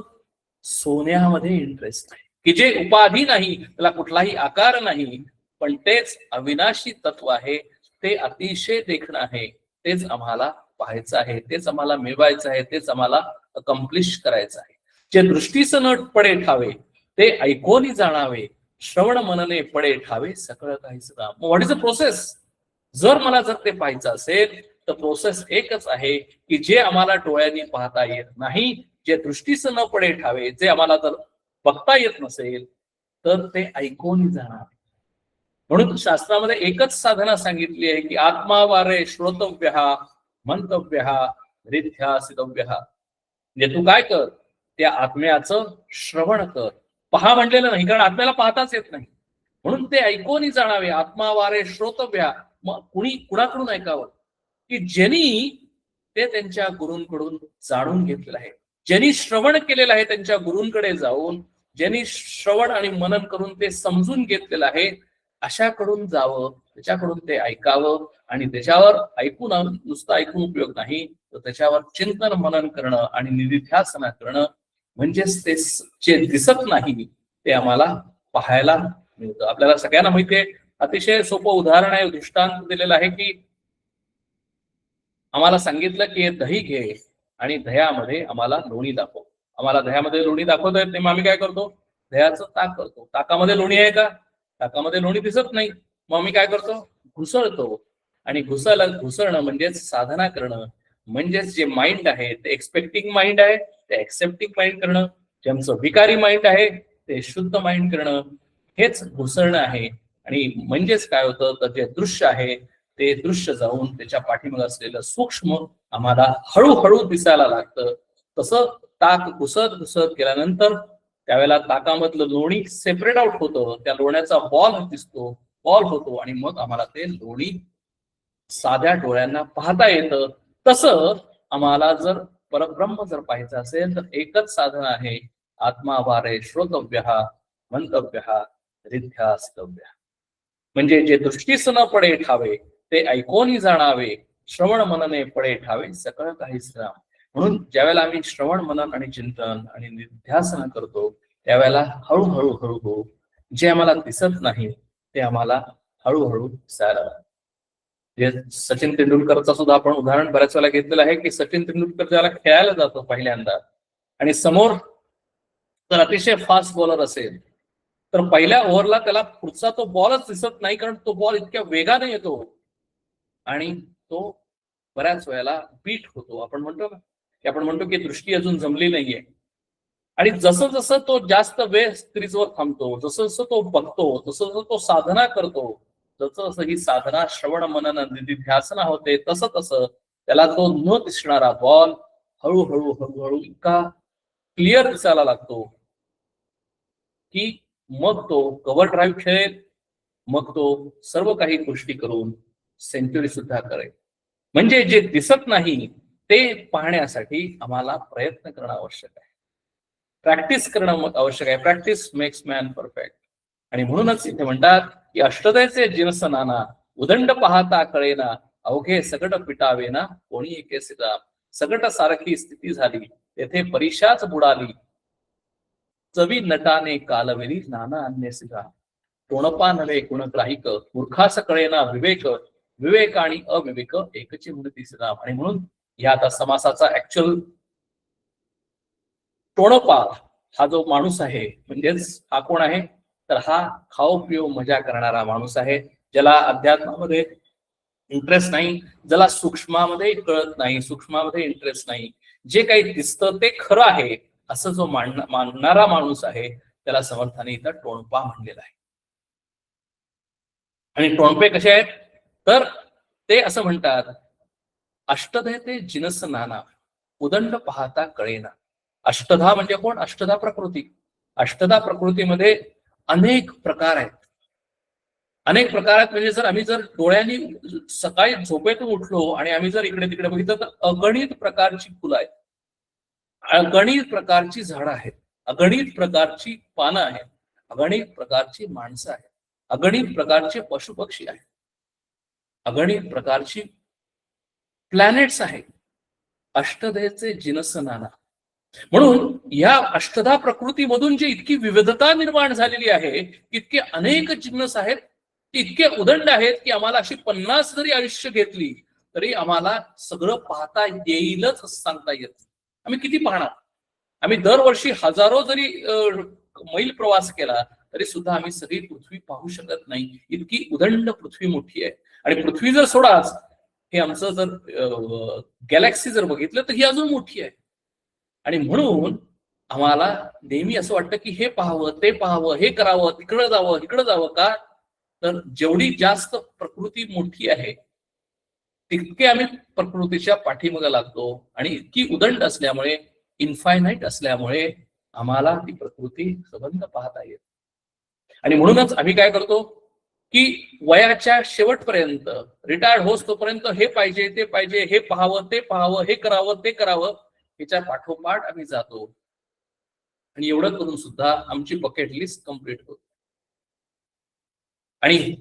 सोन्यामध्ये इंटरेस्ट आहे, की जे उपाधी नाही, त्याला कुठलाही आकार नाही, पण तेच अविनाशी तत्व आहे, ते अतिशय देखणं आहे. तेच आम्हाला पाहायचं आहे, तेच आम्हाला मिळवायचं आहे, तेच आम्हाला अकम्प्लिश करायचं आहे. जे दृष्टीस न पडे ठावे ते ऐकोनी जाणावे, श्रवण मनने पडे ठावे सगळं काही सुद्धा. What is the process? जर ते पाहायचं असेल तर प्रोसेस एकच आहे की जे आम्हाला डोळ्यांनी पाहता येत नाही, जे दृष्टीस न पडे ठावे, जे आम्हाला जर बघता येत नसेल तर ते ऐकून जाणार. म्हणून शास्त्रामध्ये एकच साधना सांगितली आहे की आत्मावारे श्रोतव्य मंतव्य रिध्यासितव्य. म्हणजे तू काय कर, त्या आत्म्याचं श्रवण कर. पहा म्हणलेलं नाही, कारण आत्म्याला पाहताच येत नाही. म्हणून ते ऐकून जाणावे. आत्मावारे श्रोतव्या, मग कुणाकडून ऐकावं? की ज्यांनी ते त्यांच्या गुरूंकडून जाणून घेतलेलं आहे, ज्यांनी श्रवण केलेलं आहे त्यांच्या गुरूंकडे जाऊन, ज्यांनी श्रवण आणि मनन करून ते समजून घेतलेलं आहे, अशाकडून जावं, त्याच्याकडून ते ऐकावं. आणि त्याच्यावर ऐकून नुसतं ऐकून उपयोग नाही, तर त्याच्यावर चिंतन मनन करणं आणि निधिध्यासना करणं, म्हणजेच ते जे दिसत नाही ते आम्हाला पाहायला मिळतं. आपल्याला सगळ्यांना माहितीये, अतिशय सोपं उदाहरण आहे, दृष्टांत दिलेलं आहे की आम्हाला सांगितलं की हे दही घे आणि दह्यामध्ये आम्हाला लोणी दाखव. आम्हाला दह्यामध्ये लोणी दाखवता येत नाही, मग आम्ही काय करतो, दह्याचं ताक करतो. ताकामध्ये लोणी आहे का? ताकामध्ये लोणी दिसत नाही, मग आम्ही काय करतो, घुसळतो. आणि घुसळणं म्हणजेच साधना करणं, म्हणजेच जे माइंड आहे ते एक्सपेक्टिंग माइंड आहे, ते एक्सेप्टिंग माइंड करणं. ज्यांचं विकारी माइंड आहे ते शुद्ध माइंड करणं, हेच घुसळणं आहे. आणि म्हणजेच काय होतं, तर जे दृश्य आहे ते दृश्य जाऊन त्याच्या पाठीमागे असलेलं सूक्ष्म आम्हाला हळूहळू दिसायला लागतं. तसं ताक घुसत घुसत गेल्यानंतर त्यावेळेला ताकामधलं लोणी सेपरेट आउट होतं, त्या लोण्याचा बॉल दिसतो, बॉल होतो, आणि मग आम्हाला ते लोणी साध्या डोळ्यांना पाहता येतं. तसं आम्हाला जर परब्रह्म जर पाहायचं असेल तर एकच साधन आहे, आत्मावारे श्रोतव्य मंतव्य रिध्यास्तव्य. म्हणजे जे दृष्टीस न पडे ठावे ते ऐकोनी जाणावे, श्रवण मनने पडे ठावे सगळं काही श्राम. म्हणून ज्यावेळेला आम्ही श्रवण मनन आणि चिंतन आणि निध्यासन करतो, त्यावेळेला हळूहळू हळूहळू जे आम्हाला दिसत नाही ते आम्हाला हळूहळू दिसायला लागतं. जे सचिन तेंडुलकरचं सुद्धा आपण उदाहरण बऱ्याच वेळेला घेतलेलं आहे की सचिन तेंडुलकर ज्याला खेळायला जातो पहिल्यांदा, आणि समोर तर अतिशय फास्ट बॉलर असेल, तर पहिल्या ओव्हरला त्याला पुढचा तो बॉलच दिसत नाही, कारण तो बॉल इतक्या वेगाने येतो आणि तो बऱ्याच वेळेला बीट होतो. आपण म्हणतो की दृष्टी अजून जमली नाहीये. आणि जसं जसं तो जास्त वेळ क्रीजवर थांबतो, जसं जसं तो बघतो, जसं जसं तो साधना करतो, जसं जसं ही साधना श्रवण मनन निधिध्यासना होते, तसं तसं त्याला तो न दिसणारा बॉल हळूहळू हळूहळू इतका क्लिअर दिसायला लागतो की मग तो कव्हर ड्राईव्ह खेळेल, मग तो सर्व काही गोष्टी करून सेंचुरी सुद्धा करेल. म्हणजे जे दिसत नाही ते पाहण्यासाठी आम्हाला प्रयत्न करणं आवश्यक आहे, प्रॅक्टिस करणं आवश्यक आहे. Practice makes man perfect. आणि म्हणूनच इथे म्हणतात की अष्टदयचे जिनस नाना, उदंड पाहता कळेना, अवघे सकट पिटावे ना कोणी एके सिदा. सकट सारखी स्थिती झाली, तेथे परीक्षाच बुडाली, चवी नटाने कालवेली नाना अन्य सिधा. तोणपा नव्हे गुणग्राहिक, मूर्खास कळेना विवेक, विवेक आणि अविवेक एकची मूर्ती सिधा. आणि म्हणून या आता समासाचा ऍक्च्युअल टोणपा हा जो माणूस आहे, म्हणजेच हा कोण आहे, तर हा खाओ पिओ मजा करणारा माणूस आहे, ज्याला अध्यात्मामध्ये इंटरेस्ट नाही, ज्याला सूक्ष्मामध्ये कळत नाही, सूक्ष्मामध्ये इंटरेस्ट नाही, जे काही दिसतं ते खरं आहे असं जो मानणारा माणूस आहे, त्याला समर्थाने इथं टोणपा म्हणलेला आहे. आणि टोणपे कसे आहेत, तर ते असं म्हणतात, अष्टधे ते जिनस नाना, उदंड पाहता कळेना. अष्टधा म्हणजे कोण? अष्टधा प्रकृती. अष्टधा प्रकृतीमध्ये अनेक प्रकार आहेत. अनेक प्रकारात म्हणजे आम्ही जर डोळ्यांनी सकाळी झोपेतून उठलो आणि आम्ही जर इकडे तिकडे बघितलं तर अगणित प्रकारची फुलं आहेत, अगणित प्रकारची झाडं आहेत, अगणित प्रकारची पानं आहेत, अगणित प्रकारची माणसं आहेत, अगणित प्रकारचे पशुपक्षी आहेत, अगणित प्रकारची प्लॅनेट्स आहेत, अष्टधेचे जिनस नाना. म्हणून या अष्टधा प्रकृतीमधून जी इतकी विविधता निर्माण झालेली आहे, इतके अनेक जिन्नस आहेत, इतके उदंड आहेत की आम्हाला अशी 50 जरी आयुष्य घेतली तरी आम्हाला सगळं पाहता येईलच असं सांगता येत. आम्ही किती पाहणार? आम्ही दरवर्षी हजारो जरी मैल प्रवास केला तरी सुद्धा आम्ही सगळी पृथ्वी पाहू शकत नाही, इतकी उदंड पृथ्वी मोठी आहे. आणि पृथ्वी जर सोडाच, हे आमचं जर गॅलेक्सी जर बघितलं तर ही अजून मोठी आहे. आणि म्हणून आम्हाला नेहमी असं वाटतं की हे पाहावं, ते पाहावं, हे करावं, तिकडं जावं, इकडं जावं. का तर जेवढी जास्त प्रकृती मोठी आहे तितके आम्ही प्रकृतीच्या पाठीमागे लागतो. आणि इतकी उदंड असल्यामुळे, इन्फायनाईट असल्यामुळे आम्हाला ती प्रकृती संबंध पाहता येत. आणि म्हणूनच आम्ही काय करतो की वयाच्या शेवटपर्यंत, रिटायर्ड होस तोपर्यंत हे पाहिजे, ते पाहिजे, हे पाहावं, ते पाहावं, हे करावं, ते करावं, याच्या पाठोपाठ आम्ही जातो. आणि एवढं करून सुद्धा आमची बकेट लिस्ट कंप्लीट होते. आणि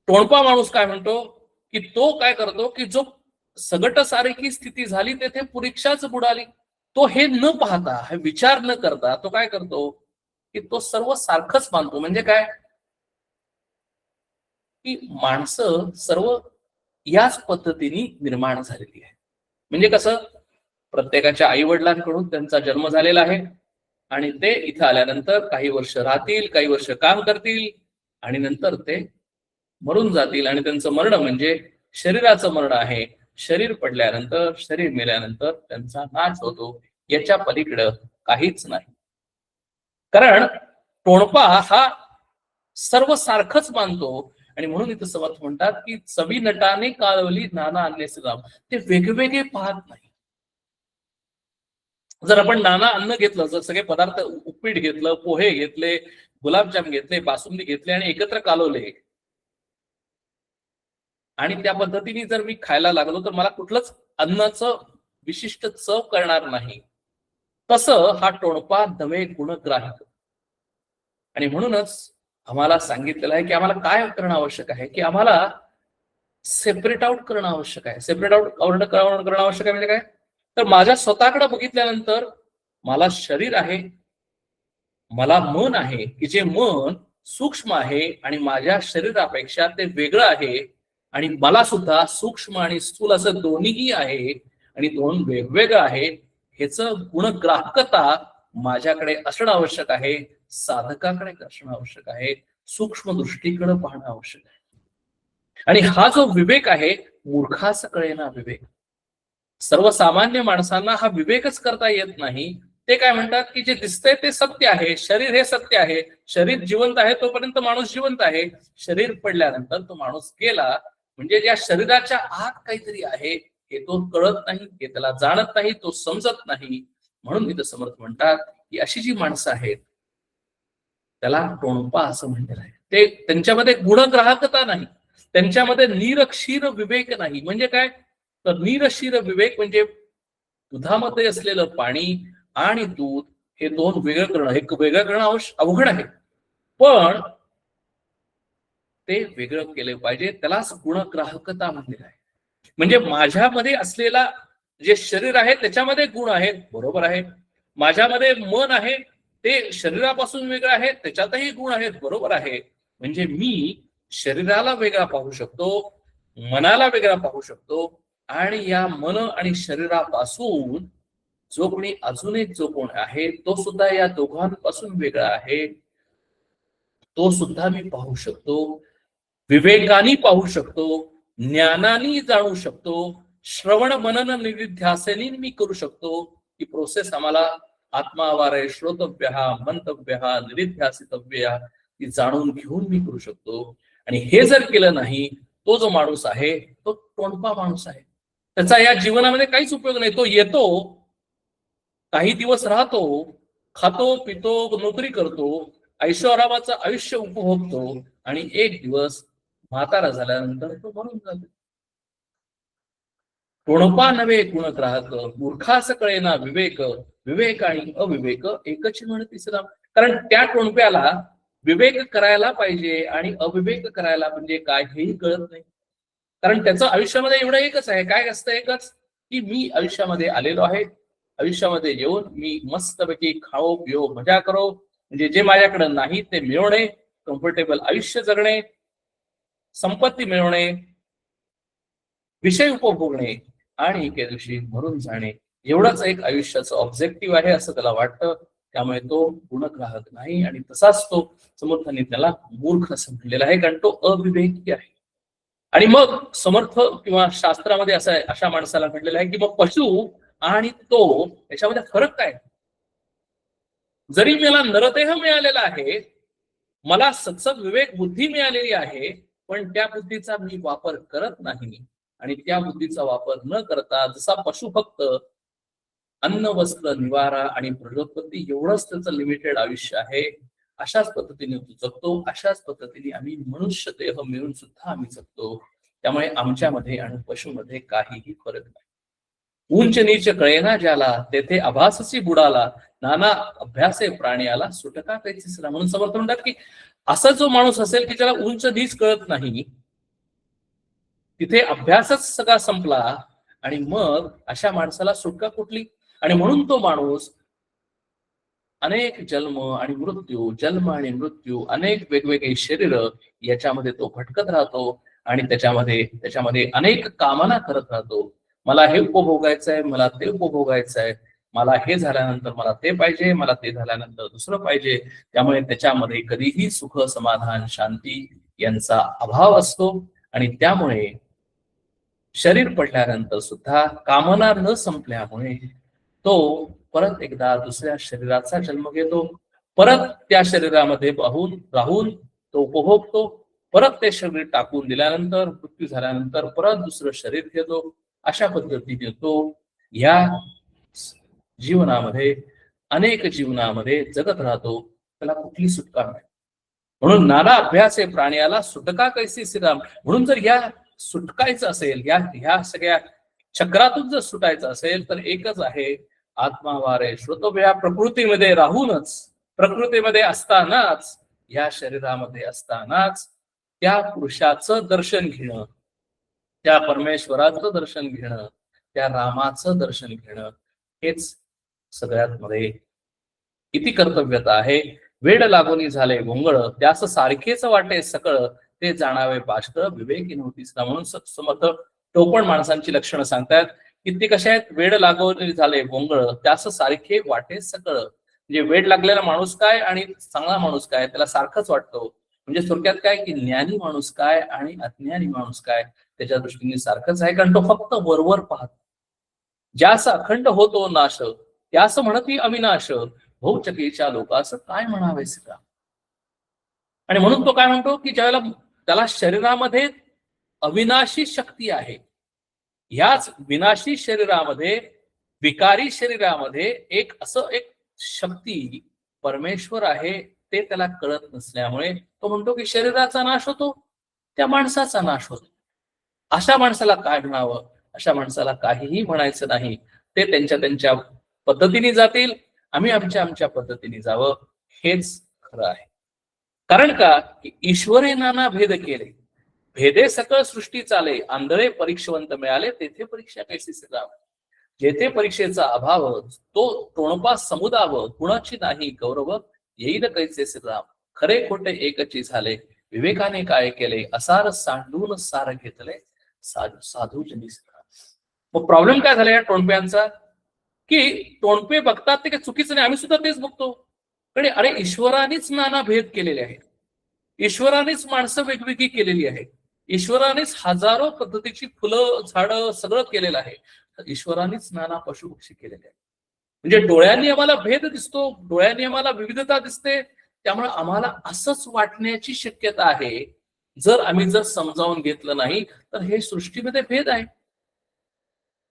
टोणपा माणूस काय म्हणतो की तो काय करतो की जो सगट सारखी स्थिती झाली तेथे परीक्षाच बुडाली, तो हे न पाहता, हे विचार न करता तो काय करतो की तो सर्व सारखंच मानतो. म्हणजे काय की माणसं सर्व याच पद्धतीने निर्माण झालेली आहे. म्हणजे कसं, प्रत्येकाच्या आई वडिलांकडून त्यांचा जन्म झालेला आहे आणि ते इथं आल्यानंतर काही वर्ष राहतील, काही वर्ष काम करतील आणि नंतर ते मरून जातील. आणि त्यांचं मरण म्हणजे शरीराचं मरण आहे. शरीर पडल्यानंतर, शरीर मेल्यानंतर त्यांचा नाश होतो. याच्या पलीकडं काहीच नाही. कारण टोणपा हा सर्व सारखंच मानतो. आणि म्हणून इथं समर्थ म्हणतात की चवी नटाने काळवली नाना अन्य राम. ते वेगवेगळे पाहत नाही. जर आपण नाना अन्न घेतलं, जर सगळे पदार्थ, उपीट घेतलं, पोहे घेतले, गुलाबजाम घेतले, बासुंदी घेतले आणि एकत्र कालवले आणि त्या पद्धतीने जर मी खायला लागलो तर मला कुठलंच अन्नाचं विशिष्ट चव करणार नाही. तसं हा टोणपा नवे गुणग्राहिक. आणि म्हणूनच आम्हाला सांगितलेलं आहे की आम्हाला काय करणं आवश्यक आहे की आम्हाला सेपरेट आउट करणं आवश्यक आहे. सेपरेट आउट करणं आवश्यक आहे म्हणजे काय, तर माझ्या स्वतःकडे बघितल्यानंतर मला शरीर आहे, मला मन आहे की जे मन सूक्ष्म आहे आणि माझ्या शरीरापेक्षा ते वेगळं आहे. आणि मला सुद्धा सूक्ष्म आणि स्थूल असं दोन्हीही आहे आणि दोन वेगवेगळं आहे. ह्याच गुणग्राहकता माझ्याकडे असणं आवश्यक आहे, साधकाकडे असणं आवश्यक आहे, सूक्ष्म दृष्टीकडे पाहणं आवश्यक आहे. आणि हा जो विवेक आहे, मूर्खास कळेना विवेक. सर्वसामान्य माणसांना हा विवेकच करता येत नाही. ते काय म्हणतात की जे दिसतंय ते सत्य आहे, शरीर हे सत्य आहे, शरीर जिवंत आहे तोपर्यंत माणूस जिवंत आहे, शरीर पडल्यानंतर तो माणूस गेला. म्हणजे या शरीराच्या आत काहीतरी आहे हे तो कळत नाही, हे त्याला जाणत नाही, तो समजत नाही. म्हणून इथं समर्थ म्हणतात की अशी जी माणसं आहेत त्याला टोणपा असं म्हणलेलं आहे. ते त्यांच्यामध्ये गुणग्राहकता नाही, त्यांच्यामध्ये निरक्षीर विवेक नाही. म्हणजे काय, तर निरक्षीर विवेक म्हणजे दुधामध्ये असलेलं पाणी आणि दूध हे दोन वेगळं करणं, हे वेगळं करणं अवघड आहे, पण ते वेगळं केलं पाहिजे. त्यालाच गुणग्राहकता म्हणलेलं आहे. म्हणजे माझ्यामध्ये असलेला जे शरीर आहे त्याच्यामध्ये गुण आहेत, बरोबर आहे. माझ्यामध्ये मन आहे, ते शरीरापासून वेगळं आहे, त्याच्यातही गुण आहेत, बरोबर आहे. म्हणजे मी शरीराला वेगळा पाहू शकतो, मनाला वेगळा पाहू शकतो. आणि या मन आणि शरीरापासून जो कोणी अजून एक जो कोण आहे तो सुद्धा या दोघांपासून वेगळा आहे, तो सुद्धा मी पाहू शकतो, विवेकाने पाहू शकतो, ज्ञानाने जाणू शकतो, श्रवण मनन निधिध्यासने मी करू शकतो. ही प्रोसेस आम्हाला आत्मावारे श्रोतव्य, मंतव्य, निधिध्यासितव्य, ती जाणून घेऊन मी करू शकतो. आणि हे जर केलं नाही, तो जो माणूस आहे तो टोणपा माणूस आहे. त्याचा या जीवनामध्ये काहीच उपयोग नाही. तो येतो, काही दिवस राहतो, खातो पितो, नोकरी करतो, ऐशोआरामाचं आयुष्य उपभोगतो आणि एक दिवस म्हातारा झाल्यानंतर तो मरून जातो. टोणपा नव्हे गुण ग्राहक, मूर्खास कळेना विवेक, विवेक आणि अविवेक एकच म्हण तिसरा. कारण त्या टोणप्याला विवेक करायला पाहिजे आणि अविवेक करायला म्हणजे काय हेही कळत नाही. कारण त्याचं आयुष्यामध्ये एवढं एकच आहे, काय असतं एकच, की मी आयुष्यामध्ये आलेलो आहे, आयुष्यामध्ये येऊन मी मस्तपैकी खाओ पिओ मजा करो, म्हणजे जे माझ्याकडे नाही ते मिळवणे, कम्फर्टेबल आयुष्य जगणे, संपत्ती मिळवणे, विषय उपभोगणे आणि एके दिवशी मरून जाणे, एवढंच एक आयुष्याचं ऑब्जेक्टिव्ह आहे असं त्याला वाटतं. त्यामुळे तो गुणग्राहक नाही आणि तसाच तो समर्थांनी त्याला मूर्ख असं म्हणलेला आहे, कारण तो अविवेकी आहे. आणि मग समर्थ किंवा शास्त्रामध्ये असं आहे, अशा माणसाला म्हटलेलं आहे की मग पशु आणि तो याच्यामध्ये फरक काय? जरी मला नरदेह मिळालेला आहे, मला सत्सद विवेक बुद्धी मिळालेली आहे, पण त्या बुद्धीचा मी वापर करत नाही. आणि त्या बुद्धीचा वापर न करता जसा पशु फक्त अन्न वस्त्र निवारा आणि प्रजोत्पत्ती एवढंच त्याचं लिमिटेड आयुष्य आहे, अशाच पद्धतीने तो जगतो. अशाच पद्धतीने आम्ही मनुष्य देह मिळून सुद्धा आम्ही जगतो. त्यामुळे आमच्यामध्ये आणि पशुमध्ये काहीही फरक नाही. उंच नीच कळेना ज्याला, तेथे आभासची बुडाला, नाना अभ्यासे प्राणी आला, सुटका कैची सला. म्हणून समर्थ म्हणतात की असा जो माणूस असेल की ज्याला उंच नीच कळत नाही, तिथे अभ्यासच सगळा संपला, आणि मग अशा माणसाला सुटका कुठली? आणि म्हणून तो माणूस अनेक जन्म आणि मृत्यू, जन्म आणि मृत्यू, अनेक वेगवेगळे शरीर याच्यामध्ये तो भटकत राहतो आणि त्याच्यामध्ये अनेक कामना करत राहतो. मला हे उपभोगायचं आहे, मला ते उपभोगायचं आहे, मला हे झाल्यानंतर मला ते पाहिजे, मला ते झाल्यानंतर दुसरं पाहिजे. त्यामुळे त्याच्यामध्ये कधीही सुख, समाधान, शांती यांचा अभाव असतो. आणि त्यामुळे शरीर पडल्यानंतर सुद्धा कामना न संपल्यामुळे तो परत एकदा दुसऱ्या शरीराचा जन्म घेतो, परत त्या शरीरामध्ये राहून तो उपभोगतो, परत ते शरीर टाकून दिल्यानंतर मृत्यू झाल्यानंतर परत दुसरं शरीर घेतो. अशा पद्धतीने तो या जीवनामध्ये अनेक जीवनामध्ये जगत राहतो, त्याला कुठली सुटका नाही. म्हणून नाना अभ्यास आहे प्राण्याला, सुटका कैसी श्रीराम. म्हणून जर या सुटकायचं असेल, ह्या सगळ्या चक्रातून जर सुटायचं असेल तर एकच आहे, आत्मावारे श्रोतोभ्या, प्रकृतीमध्ये राहूनच, प्रकृतीमध्ये असतानाच, या शरीरामध्ये असतानाच त्या पुरुषाचं दर्शन घेणं, त्या परमेश्वराचं दर्शन घेणं, त्या रामाचं दर्शन घेणं, हेच सगळ्यात मध्ये किती कर्तव्यता आहे. वेड लागोनी झाले भोंगळ, त्यास सारखेच वाटे सकळ, ते जाणावे बाष्कळ, विवेकी नव्हतीच ना. म्हणून समर्थ टोपण माणसांची लक्षणं सांगतात की ते कशा आहेत? वेड लागोनी झाले भोंगळ, त्यास सारखे वाटे सकळ. म्हणजे वेड लागलेला माणूस काय आणि चांगला माणूस काय, त्याला सारखंच वाटतो. म्हणजे थोडक्यात काय की ज्ञानी माणूस काय आणि अज्ञानी माणूस काय त्याच्या दृष्टीने सारखंच आहे, कारण तो फक्त वरवर पाहतो. ज्यास अखंड होतो नाश, त्यास म्हणती अविनाश, भौचकीच्या लोकांचं काय म्हणावेस का. आणि म्हणून तो काय म्हणतो की ज्यावेळेला त्याला शरीरामध्ये अविनाशी शक्ती आहे, ह्याच विनाशी शरीरामध्ये, विकारी शरीरामध्ये एक शक्ती परमेश्वर आहे, ते त्याला कळत नसल्यामुळे तो म्हणतो की शरीराचा नाश होतो, त्या माणसाचा नाश होतो. अशा माणसाला काय म्हणावं? अशा माणसाला काहीही म्हणायचं नाही. ते त्यांच्या पद्धतीने जातील, आम्ही आमच्या पद्धतीने जावं, हेच खरं आहे. कारण का की ईश्वरे नाना भेद केले, भेदे सकळ सृष्टी चाले, आंधळे परीक्षवंत मिळाले, तेथे परीक्षा कैसी राम. जेथे परीक्षेचा अभाव, तो टोणपा समुदाव, गुणाची नाही गौरव, येईल कैसे राम. खरे खोटे एकची झाले, विवेकाने काय केले, असार सांडून सार घेतले, साधू जनी. मग प्रॉब्लेम काय झाला या टोणप्यांचा, की टोणपे बघतात ते काही चुकीचं नाही, आम्ही सुद्धा तेच बघतो. कारण अरे ईश्वरानेच नाना भेद केलेले आहेत, ईश्वरानेच माणसं वेगवेगळी केलेली आहेत, ईश्वरानेच हजारो पद्धतीची फुलं झाडं सगळं केलेलं आहे, ईश्वरानेच नाना पशु पक्षी केलेले आहेत. म्हणजे डोळ्यांनी आम्हाला भेद दिसतो, डोळ्यांनी आम्हाला विविधता दिसते, त्यामुळे आम्हाला असंच वाटण्याची शक्यता आहे, जर समजावून घेतलं नाही तर हे सृष्टीमध्ये भेद आहे.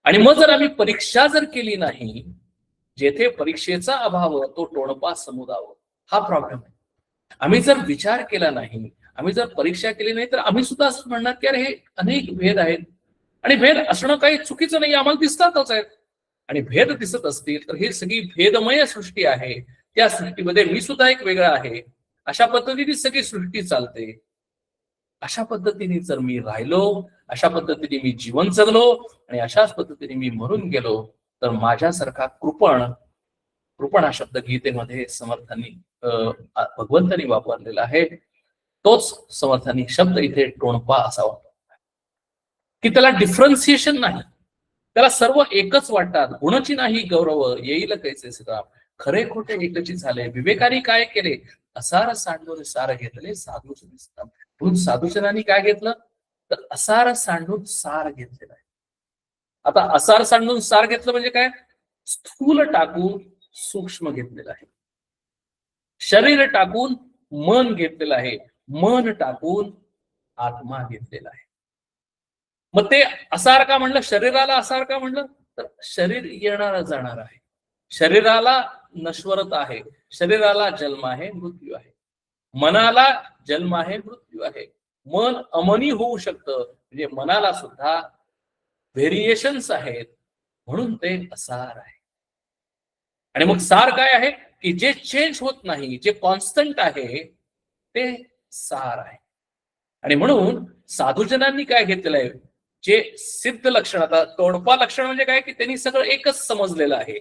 आणि मग जर आम्ही परीक्षा केली नाही, जेथे परीक्षेचा अभाव तो टोणपा समुदाव, हा प्रॉब्लेम आहे. आम्ही जर विचार केला नाही, आम्ही जर परीक्षा केली नाही तर आम्ही सुद्धा असं म्हणणार की अरे हे अनेक भेद आहेत आणि भेद असणं काही चुकीचं नाही, आम्हाला दिसतातच आहेत. आणि भेद दिसत असतील तर ही सगळी भेदमय सृष्टी आहे, त्या सृष्टीमध्ये मी सुद्धा एक वेगळा आहे, अशा पद्धतीने सगळी सृष्टी चालते. अशा पद्धतीने जर मी राहिलो, अशा पद्धतीने मी जीवन जगलो आणि अशाच पद्धतीने मी मरून गेलो तर माझ्यासारखा कृपण, कृपण हा शब्द गीतेमध्ये समर्थांनी भगवंतांनी वापरलेला आहे. तोच समर्थांनी शब्द इथे टोणपा असा वापरला की त्याला डिफरन्सिएशन नाही, त्याला सर्व एकच वाटतात. गुणची नाही गौरव येईल कैसे श्रीराम, खरे खोटे एकची झाले. विवेकाने काय केले, असार सांडून सार घेतले साधू दिसतात. म्हणून साधूजनांनी काय घेतलं तर असार सांडून सार घेतलेला आहे. आता असार सांडून सार घेतलं म्हणजे काय, स्थूल टाकून सूक्ष्म घेतलेलं आहे, शरीर टाकून मन घेतलेलं आहे, मन टाकून आत्मा घेतलेला आहे. मग ते असार का म्हणलं, शरीराला असार का म्हणलं, तर शरीर येणारा जाणार आहे, शरीराला नश्वरता आहे, शरीराला जन्म आहे मृत्यू आहे, मनाला जन्म आहे मृत्यू आहे. मन अमनी होऊ शकतं, म्हणजे मनाला सुद्धा व्हेरिएशन्स आहेत, म्हणून ते असार आहे. आणि मग सार काय आहे की जे चेंज होत नाही, जे कॉन्स्टंट आहे ते सार आहे. आणि म्हणून साधूजनांनी काय घेतलेलं आहे, जे सिद्ध लक्षण, आता तोडपा लक्षण म्हणजे काय की त्यांनी सगळं एकच समजलेलं आहे,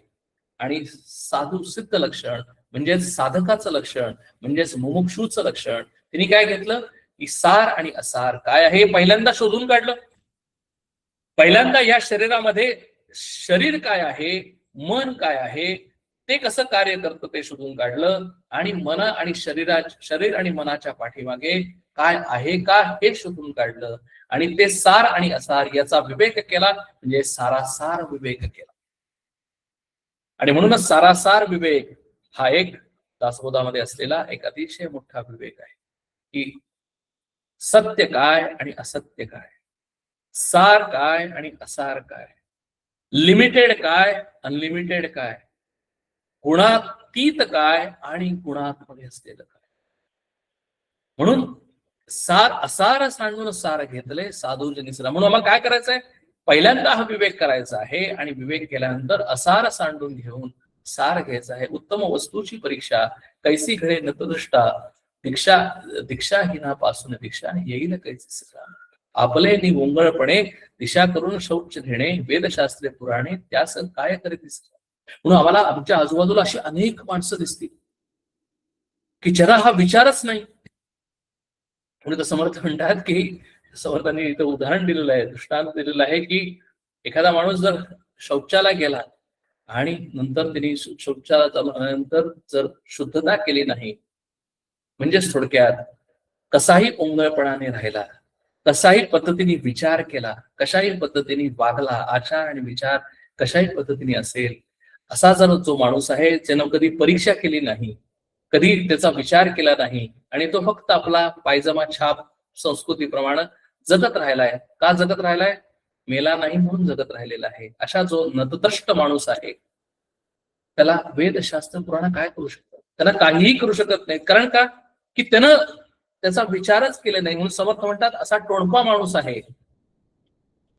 आणि साधू सिद्ध लक्षण म्हणजे साधकाचं लक्षण, म्हणजेच मुमुक्षूचं लक्षण, त्यांनी काय घेतलं की सार आणि असार काय आहे पहिल्यांदा शोधून काढलं. पहिल्यांदा या शरीरामध्ये शरीर काय आहे, मन काय आहे, ते कसं कार्य करतं ते शोधून काढलं, आणि मन आणि शरीर आणि मनाच्या पाठीमागे काय आहे का हे शोधून काढलं, आणि ते सार आणि असार याचा विवेक केला, म्हणजे सारासार विवेक केला. आणि म्हणूनच सारासार विवेक हा एक दासबोधामध्ये असलेला एक अतिशय मोठा विवेक आहे की सत्य काय आणि असत्य काय, सार काय आणि असार काय, लिमिटेड काय अनलिमिटेड काय, गुणातीत काय आणि गुणात्मक असलेलं काय. म्हणून सार असार सांडून सार घेतले साधूजनी श्रीराम. म्हणून आम्हाला काय करायचंय, पहिल्यांदा हा विवेक करायचा आहे, आणि विवेक केल्यानंतर असार सांडून घेऊन सार घ्यायचा आहे. उत्तम वस्तूची परीक्षा कैसी घडे नतदृष्टा, दीक्षा दीक्षाहीनापासून दीक्षा येईल कैसी श्रीराम. आपले निवंगळपणे दिशा करून शौच घेणे, वेदशास्त्रे पुराणे त्यास काय करीत दिसत. म्हणून आम्हाला आमच्या आजूबाजूला अशी अनेक माणसं दिसतील की ज्याला हा विचारच नाही. म्हणून समर्थ म्हणतात की, समर्थांनी इथं उदाहरण दिलेलं आहे, दृष्टांत दिलेलं आहे की एखादा माणूस जर शौचाला गेला आणि नंतर त्यांनी शौचाला चालवल्यानंतर जर शुद्धता केली नाही, म्हणजेच थोडक्यात कसाही ओंगळपणाने राहिला, कशाही पद्धतीने विचार केला, कशाही पद्धतीने वागला, आचार आणि विचार कशाही पद्धतीने असेल, असा जर जो माणूस आहे ज्यानं कधी परीक्षा केली नाही, कधी त्याचा विचार केला नाही, आणि तो फक्त आपला पायजमा छाप संस्कृतीप्रमाणे जगत राहिलाय. का जगत राहिलाय, मेला नाही म्हणून जगत राहिलेला आहे. अशा जो नतद्रष्ट माणूस आहे त्याला वेदशास्त्र पुराण काय करू शकतात, त्याला काहीही करू शकत नाही. कारण का की त्यानं त्याचा विचारच केला नाही. म्हणून समर्थ म्हणतात असा टोणपा माणूस आहे,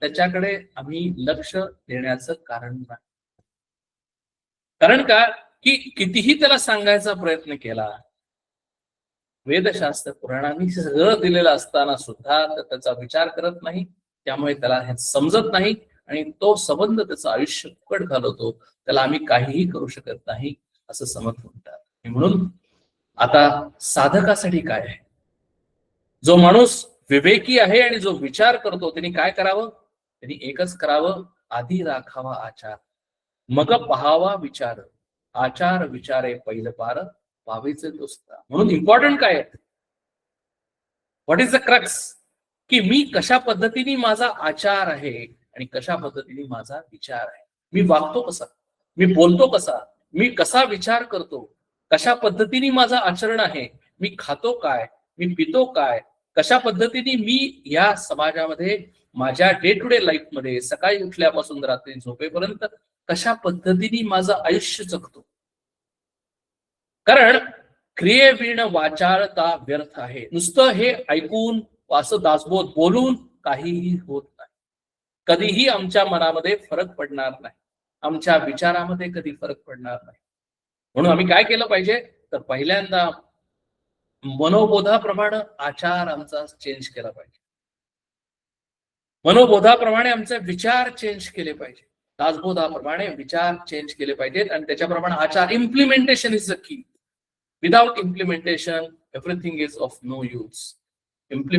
त्याच्याकडे आम्ही लक्ष देण्याचं कारण नाही. कारण का की कितीही त्याला सांगायचा प्रयत्न केला, वेदशास्त्र पुराणांनी सगळं दिलेलं असताना सुद्धा त्याचा विचार करत नाही, त्यामुळे त्याला हे समजत नाही, आणि तो संबंध त्याचं आयुष्य फुकट घालवतो. त्याला आम्ही काहीही करू शकत नाही असं समर्थ म्हणतात. म्हणून आता साधकासाठी काय आहे, जो माणूस विवेकी आहे आणि जो विचार करतो त्यांनी काय करावं, त्यांनी एकच करावं, आधी राखावा आचार, मग पहावा विचार, आचार विचारे पहिलं पार, व्हावेचे दोस्त. म्हणून इम्पॉर्टंट काय आहे, व्हॉट इज द क्रक्स, की मी कशा पद्धतीने माझा आचार आहे आणि कशा पद्धतीने माझा विचार आहे, मी वागतो कसा, मी बोलतो कसा, मी कसा विचार करतो, कशा पद्धतीने माझं आचरण आहे, मी खातो काय, मी पितो काय, कशा पद्धतीने मी या समाजामध्ये माझ्या डे टू डे लाईफ मध्ये सकाळी उठल्यापासून रात्री झोपेपर्यंत कशा पद्धतीने माझं आयुष्य जगतो. कारण क्रियेविण वाचाळता व्यर्थ आहे. नुसतं हे ऐकून असं दासबोध बोलून काहीही होत नाही. कधीही आमच्या मनामध्ये फरक पडणार नाही, आमच्या विचारामध्ये कधी फरक पडणार नाही. म्हणून आम्ही काय केलं पाहिजे, तर पहिल्यांदा मनोबोधाप्रमाणे आचार आमचा चेंज केला पाहिजे. मनोबोधाप्रमाणे आमचे विचार चेंज केले पाहिजे. दासबोधाप्रमाणे विचार चेंज केले पाहिजेत आणि त्याच्याप्रमाणे आचार. Implementation is the key. Without implementation everything is of no use.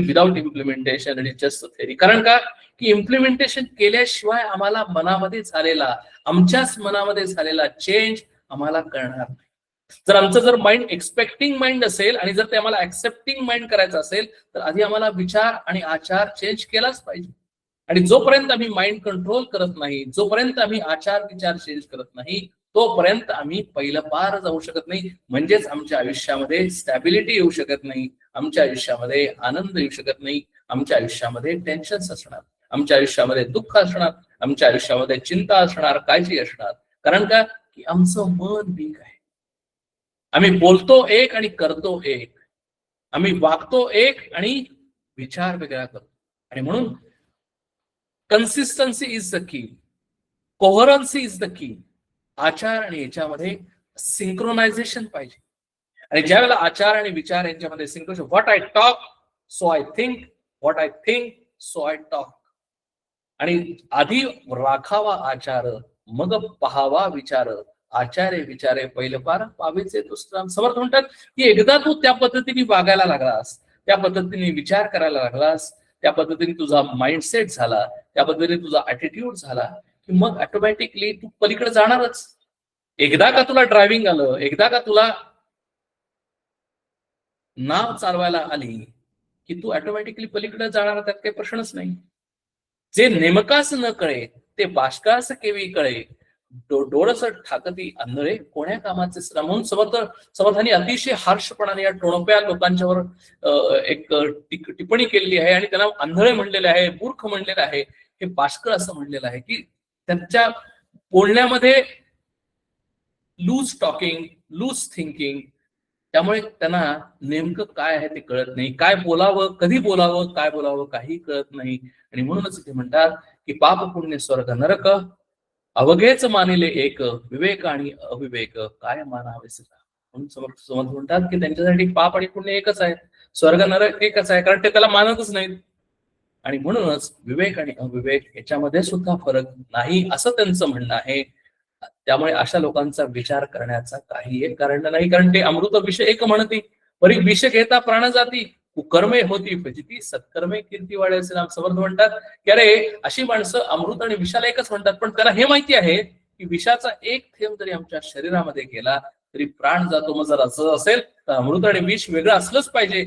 Without implementation it is just theory. कारण का की इम्प्लिमेंटेशन केल्याशिवाय आम्हाला मनामध्ये झालेला, आमच्याच मनामध्ये झालेला चेंज आम्हाला कळणार नाही. जर आमचं माइंड एक्सपेक्टिंग माइंड असेल आणि जर ते आम्हाला ऍक्सेप्टिंग माइंड करायचं असेल तर आधी आम्हाला विचार आणि आचार चेंज केलाच पाहिजे. आणि जोपर्यंत आम्ही माइंड कंट्रोल करत नाही, जोपर्यंत आम्ही आचार विचार चेंज करत नाही, तोपर्यंत आम्ही पहिलं पार जाऊ शकत नाही. म्हणजेच आमच्या आयुष्यामध्ये स्टॅबिलिटी येऊ शकत नाही, आमच्या आयुष्यामध्ये आनंद येऊ शकत नाही, आमच्या आयुष्यामध्ये टेन्शन्स असणार, आमच्या आयुष्यामध्ये दुःख असणार, आमच्या आयुष्यामध्ये चिंता असणार, काळजी असणार. कारण का की आमचं मन वीक आहे. आम्ही बोलतो एक आणि करतो एक, आम्ही वागतो एक आणि विचार वेगळा करतो. आणि म्हणून कन्सिस्टन्सी इज द की, कोहरन्सी इज द की. आचार आणि याच्यामध्ये सिंक्रोनायझेशन पाहिजे. आणि ज्या वेळेला आचार आणि विचार यांच्यामध्ये synchronisation, what I talk so I think, what I think so I talk. आणि आधी राखावा आचार, मग पहावा विचार. आचार्य विचारे पहिलं पार पावीचे दुसरा. समर्थ म्हणतात की एकदा तू त्या पद्धतीने वागायला लागलास, त्या पद्धतीने विचार करायला लागलास, त्या पद्धतीने तुझा माइंडसेट झाला, त्या पद्धतीने तुझा ऍटिट्यूड झाला की मग ऑटोमॅटिकली तू पलीकडे जाणारच. एकदा का तुला ड्रायव्हिंग आलं, एकदा का तुला नाव चालवायला आली की तू ऑटोमॅटिकली पलीकडे जाणार, त्यात काही प्रश्नच नाही. जे नेमकाच न कळे ते बाष्कास केवी कळे, डोळस ठाकती आंधळे कोण्या कामाचे श्रम. म्हणून समर्थांनी अतिशय हार्शपणाने या टोणप्या लोकांच्यावर एक टिप्पणी केलेली आहे आणि त्यांना आंधळे म्हणलेले आहे, मूर्ख म्हणलेलं आहे, हे बाष्कळ असं म्हणलेलं आहे की त्यांच्या बोलण्यामध्ये लूज टॉकिंग, लूज थिंकिंग, त्यामुळे त्यांना नेमकं काय आहे ते कळत नाही. काय बोलावं, कधी बोलावं, काय बोलावं काही कळत नाही. आणि म्हणूनच ते म्हणतात की पाप पुण्य स्वर्ग नरक अवघेच मानिले एक, विवेक आणि अविवेक काय मानावे सुद्धा. म्हणून समर्थ म्हणतात की त्यांच्यासाठी पाप आणि पुण्य एकच आहे, स्वर्ग नरक एकच आहे, कारण ते त्याला मानतच नाहीत. आणि म्हणूनच विवेक आणि अविवेक याच्यामध्ये सुद्धा फरक नाही असं त्यांचं म्हणणं आहे. त्यामुळे अशा लोकांचा विचार करण्याचा काही एक कारण नाही, कारण ते अमृत विषय एक म्हणती, परी विष घेता प्राण जाती, कुकर्मे होती फजिती, सत्कर्मे कीर्ती वाढे असे नाम. समर्थ म्हणतात की अरे अशी माणसं अमृत आणि विषाला एकच म्हणतात, पण त्याला हे माहिती आहे की विषाचा एक थेंब जरी आमच्या शरीरामध्ये गेला तरी प्राण जातो. मग जर असं असेल तर अमृत आणि विष वेगळं असलंच पाहिजे.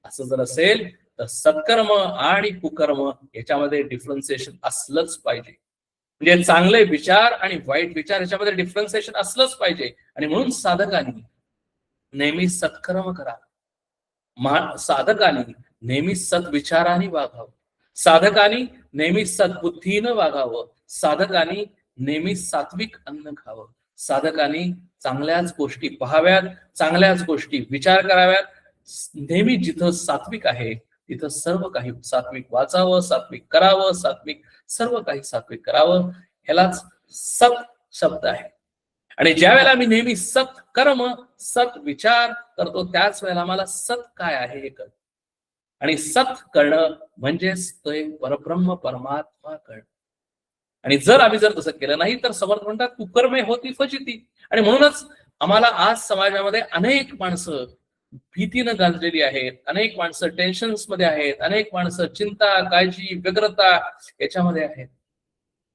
असं जर असेल तर सत्कर्म आणि कुकर्म याच्यामध्ये डिफरन्सिएशन असलंच पाहिजे. म्हणजे चांगले विचार आणि वाईट विचार याच्यामध्ये डिफरन्सिएशन असलंच पाहिजे. आणि म्हणून साधकांनी नेहमी सत्कर्म करा, साधकांनी नेहमी सद्विचाराने वागावं, साधकांनी नेहमी सद्बुद्धीनं वागावं, साधकांनी नेहमी सात्विक अन्न खावं, साधकांनी चांगल्याच गोष्टी पाहाव्यात, चांगल्याच गोष्टी विचार कराव्यात. नेहमी जिथं सात्विक आहे तिथं सर्व काही सात्विक वाचावं, सात्विक करावं, सात्विक सर्व काही सात्विक करावं. ह्यालाच सत शब्द आहे. आणि ज्या वेळेला आम्ही नेहमी सत कर्म, सत विचार करतो त्याच वेळेला आम्हाला सत काय आहे हे कळतं. आणि सत करणं म्हणजेच ते परब्रह्म परमात्मा कळणं. आणि जर आम्ही तसं केलं नाही तर समर्थ म्हणतात कुकर्मे होती फजिती. आणि म्हणूनच आम्हाला आज समाजामध्ये अनेक माणसं भीतीनं गांजलेली आहेत, अनेक माणसं टेन्शन्स मध्ये आहेत, अनेक माणसं चिंता, काळजी, व्यग्रता याच्यामध्ये आहेत.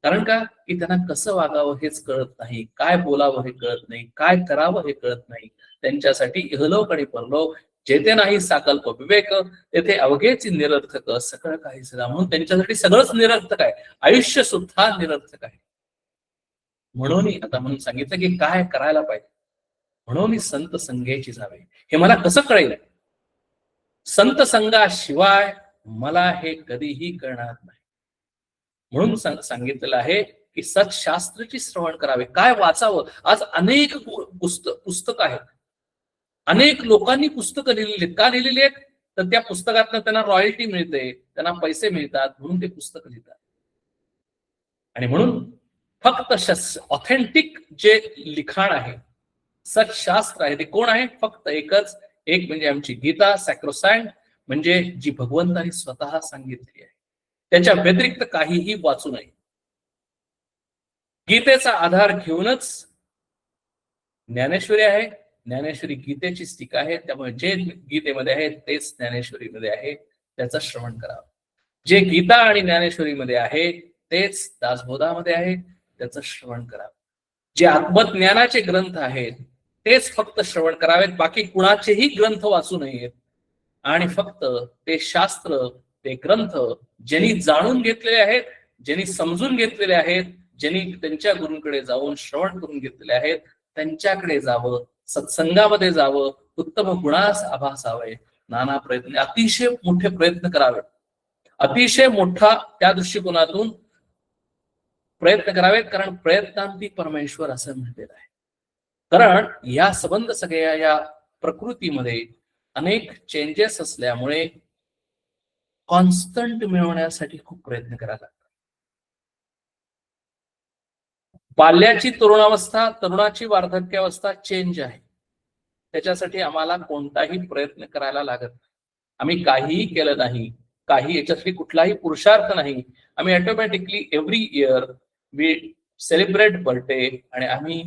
कारण का की त्यांना कसं वागावं हेच कळत नाही, काय बोलावं हे कळत नाही, काय करावं हे कळत नाही. त्यांच्यासाठी इहलोक आणि परलोक जेथे नाही साकल्प विवेक, तेथे अवघेच निरर्थक सगळं काही सदा. म्हणून त्यांच्यासाठी सगळंच निरर्थक आहे, आयुष्य सुद्धा निरर्थक आहे. म्हणून आता म्हणून सांगितलं की काय करायला पाहिजे. म्हणून संत संगेची जावे. हे मला कसं कळेल? संत संगाशिवाय मला हे कधीही कळणार नाही. म्हणून सांगितलेलं आहे की सत्शास्त्रची श्रवण करावे. काय वाचावं? आज अनेक पुस्तक आहेत, अनेक लोकांनी पुस्तकं लिहिलेली आहेत. का लिहिलेली आहेत? तर त्या पुस्तकातनं त्यांना रॉयल्टी मिळते, त्यांना पैसे मिळतात, म्हणून ते पुस्तक लिहितात. आणि म्हणून फक्त ऑथेंटिक जे लिखाण आहे, सत्शास्त्र आहे, ते कोण आहे? फक्त एकच, एक म्हणजे आमची गीता सॅक्रोसॅन्ट, म्हणजे जी भगवंतांनी स्वतः सांगितली आहे. त्याच्या व्यतिरिक्त काहीही वाचू नये. गीतेचा आधार घेऊनच ज्ञानेश्वरी आहे. ज्ञानेश्वरी गीतेचीच टीका आहे. त्यामुळे जे गीतेमध्ये आहे तेच ज्ञानेश्वरीमध्ये आहे, त्याचं श्रवण करावं. जे गीता आणि ज्ञानेश्वरीमध्ये आहे तेच दासबोधामध्ये आहे, त्याचं श्रवण करावं. जे आत्मज्ञानाचे ग्रंथ आहेत तेच फक्त श्रवण करावेत, बाकी कुणाचेही ग्रंथ वाचू नयेत. आणि फक्त ते शास्त्र, ते ग्रंथ ज्यांनी जाणून घेतलेले आहेत, ज्यांनी समजून घेतलेले आहेत, ज्यांनी त्यांच्या गुरूंकडे जाऊन श्रवण करून घेतलेले आहेत, त्यांच्याकडे जावं, सत्संगामध्ये जावं, उत्तम गुणास आभासावे, नाना प्रयत्न, अतिशय मोठे प्रयत्न करावे, अतिशय मोठा त्या दृष्टिकोनातून प्रयत्न करावेत. कारण प्रयत्नांती परमेश्वर असं म्हटलेलं आहे. कारण या संबंध सगळ्या या प्रकृतीमध्ये अनेक चेंजेस असल्यामुळे कॉन्स्टंट मिळवण्यासाठी खूप प्रयत्न करायला लागतात. बाल्याची तरुणावस्था, तरुणाची वार्धक्यावस्था चेंज आहे. त्याच्यासाठी आम्हाला कोणताही प्रयत्न करायला लागत नाही. आम्ही काहीही केलं नाही, काही याच्यासाठी कुठलाही पुरुषार्थ नाही. आम्ही automatically every year we celebrate birthday, आणि आम्ही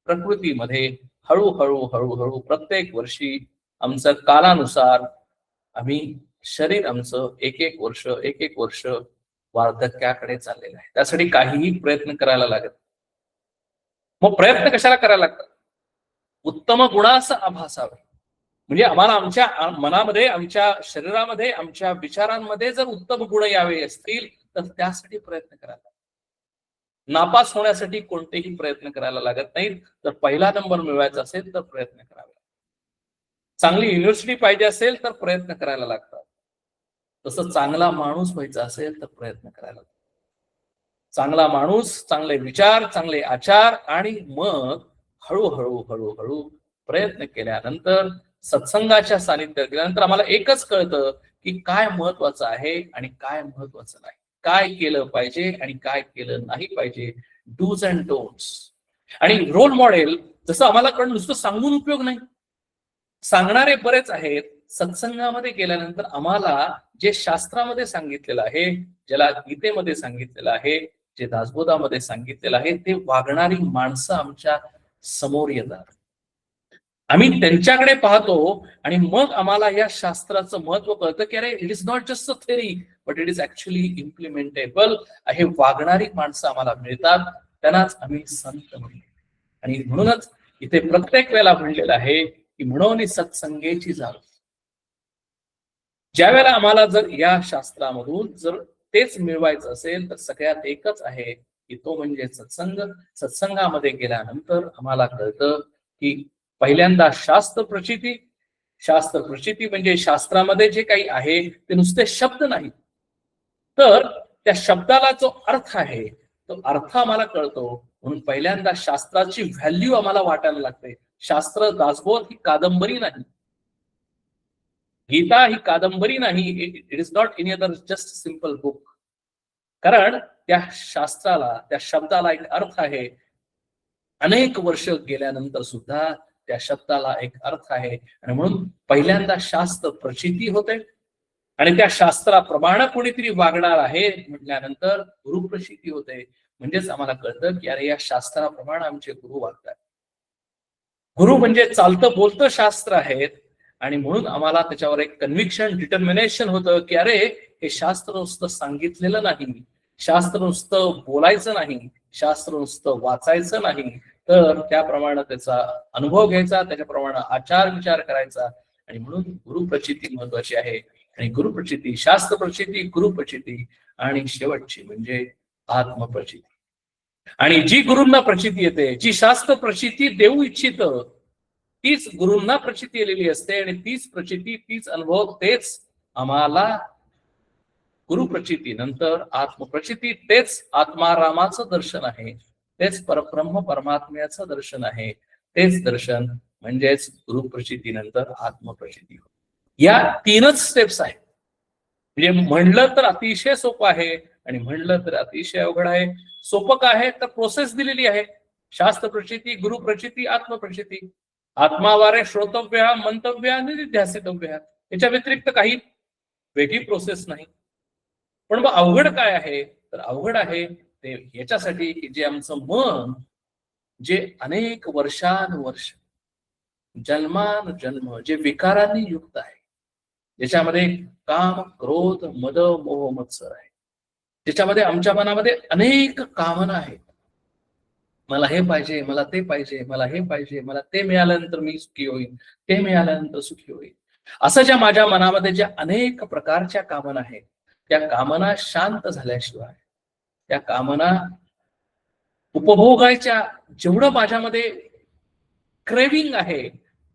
प्रकृतीमध्ये हळूहळू हळूहळू प्रत्येक वर्षी आमचं कालानुसार आम्ही शरीर आमचं एक एक वर्ष वार्धक्याकडे चाललेलं आहे. त्यासाठी काहीही प्रयत्न करायला लागत. मग प्रयत्न कशाला करायला लागतात? उत्तम गुणास आभासावे, म्हणजे आम्हाला आमच्या मनामध्ये, आमच्या शरीरामध्ये, आमच्या विचारांमध्ये जर उत्तम गुण यावे असतील तर त्यासाठी प्रयत्न करायला. नापास होण्यासाठी कोणतेही प्रयत्न करायला लागत नाहीत. तर पहिला नंबर मिळवायचा असेल तर प्रयत्न करावे. चांगली युनिव्हर्सिटी पाहिजे असेल तर प्रयत्न करायला लागतात. तसं चांगला माणूस व्हायचा असेल तर प्रयत्न करायला लागतात. चांगला माणूस, चांगले विचार, चांगले आचार, आणि मग हळूहळू हळूहळू प्रयत्न केल्यानंतर, सत्संगाच्या सानिध्यात गेल्यानंतर आम्हाला एकच कळतं की काय महत्वाचं आहे आणि काय महत्वाचं नाही, काय केलं पाहिजे आणि काय केलं नाही पाहिजे, डूज अँड डोंट्स. आणि रोल मॉडेल जसं आम्हाला कळून नुसतं सांगून उपयोग नाही, सांगणारे बरेच आहेत. सत्संगामध्ये गेल्यानंतर आम्हाला जे शास्त्रामध्ये सांगितलेलं आहे, ज्याला गीतेमध्ये सांगितलेलं आहे, जे दासबोधामध्ये सांगितलेलं आहे, ते वागणारी माणसं आमच्या समोर येतात. आम्ही त्यांच्याकडे पाहतो आणि मग आम्हाला या शास्त्राचं महत्व कळतं की अरे, it is not just a theory but it is actually implementable. हे वागणारी माणसं आम्हाला मिळतात, त्यांनाच आम्ही संत म्हणतो. आणि म्हणूनच इथे प्रत्येक वेळेला म्हणलेलं आहे की म्हणून सत्संगेची जाणीव. ज्या वेळेला आम्हाला जर या शास्त्रामधून जर तेच मिळवायचं असेल तर सगळ्यात एकच आहे की तो म्हणजे सत्संग. सत्संगामध्ये गेल्यानंतर आम्हाला कळतं की पहिल्यांदा शास्त्र प्रचिती. शास्त्र प्रचिती म्हणजे शास्त्रामध्ये जे काही आहे ते नुसते शब्द नाही, तर त्या शब्दाला जो अर्थ आहे तो अर्थ आम्हाला कळतो. म्हणून पहिल्यांदा शास्त्राची व्हॅल्यू आम्हाला वाटायला लागते. शास्त्र, दासबोध ही कादंबरी नाही, गीता ही कादंबरी नाही. It is not any other just simple book. कारण त्या शास्त्राला, त्या शब्दाला एक अर्थ आहे. अनेक वर्ष गेल्यानंतर सुद्धा त्या शब्दाला एक अर्थ आहे. आणि म्हणून पहिल्यांदा शास्त्र प्रचिती होते आणि त्या शास्त्राप्रमाणे कोणीतरी वागणार आहे म्हटल्यानंतर गुरुप्रचिती होते. म्हणजेच आम्हाला कळतं की अरे, या शास्त्राप्रमाणे आमचे गुरु वागतात. गुरु म्हणजे चालतं बोलतं शास्त्र आहेत. आणि म्हणून आम्हाला त्याच्यावर एक कन्व्हिक्शन, डिटर्मिनेशन होतं की अरे, हे शास्त्र नुसतं सांगितलेलं नाही, शास्त्र नुसतं बोलायचं नाही, शास्त्र नुसतं वाचायचं नाही, तर त्याप्रमाणे त्याचा अनुभव घ्यायचा, त्याच्याप्रमाणे आचार विचार करायचा. आणि म्हणून गुरुप्रचिती महत्वाची आहे. आणि गुरुप्रचिती, शास्त्र प्रचिती, गुरुप्रचिती, आणि शेवटची म्हणजे आत्मप्रचिती. आणि जी गुरूंना प्रचिती येते, जी शास्त्र प्रचिती देऊ इच्छित, तीच गुरूंना प्रचिती आलेली असते. आणि तीच प्रचिती, तीच अनुभव, तेच आम्हाला गुरुप्रचिती नंतर आत्मप्रचिती, तेच आत्मारामाचं दर्शन आहे, तेच परब्रह्म परमात्म्याचं दर्शन आहे. तेच दर्शन म्हणजेच गुरुप्रचितीनंतर आत्मप्रचिती. या 3च स्टेप्स आहेत. म्हणजे म्हणलं तर अतिशय सोपं आहे आणि म्हणलं तर अतिशय अवघड आहे. सोपं काय आहे तर प्रोसेस दिलेली आहे. शास्त्र प्रचिती, गुरु प्रचिती, आत्मप्रचिती. आत्मावारे श्रोतव्य, मंतव्य, निधिध्यासितव्य. याच्या व्यतिरिक्त काही वेगळी प्रोसेस नाही. पण मग अवघड काय आहे तर अवघड आहे ते याच्यासाठी की जे आमचं मन जे अनेक वर्षानुवर्ष जन्मानुजन्म जे विकारांनी युक्त आहे, ज्याच्यामध्ये काम, क्रोध, मद, मोह, मत्सर आहे, ज्याच्यामध्ये आमच्या मनामध्ये अनेक कामना आहेत. मला हे पाहिजे, मला ते पाहिजे, मला हे पाहिजे, मला ते मिळाल्यानंतर मी सुखी होईल, ते मिळाल्यानंतर सुखी होईल. असं ज्या माझ्या मनामध्ये ज्या अनेक प्रकारच्या कामना आहेत, त्या कामना शांत झाल्याशिवाय, त्या कामना उपभोगायच्या जेवढं माझ्यामध्ये क्रेविंग आहे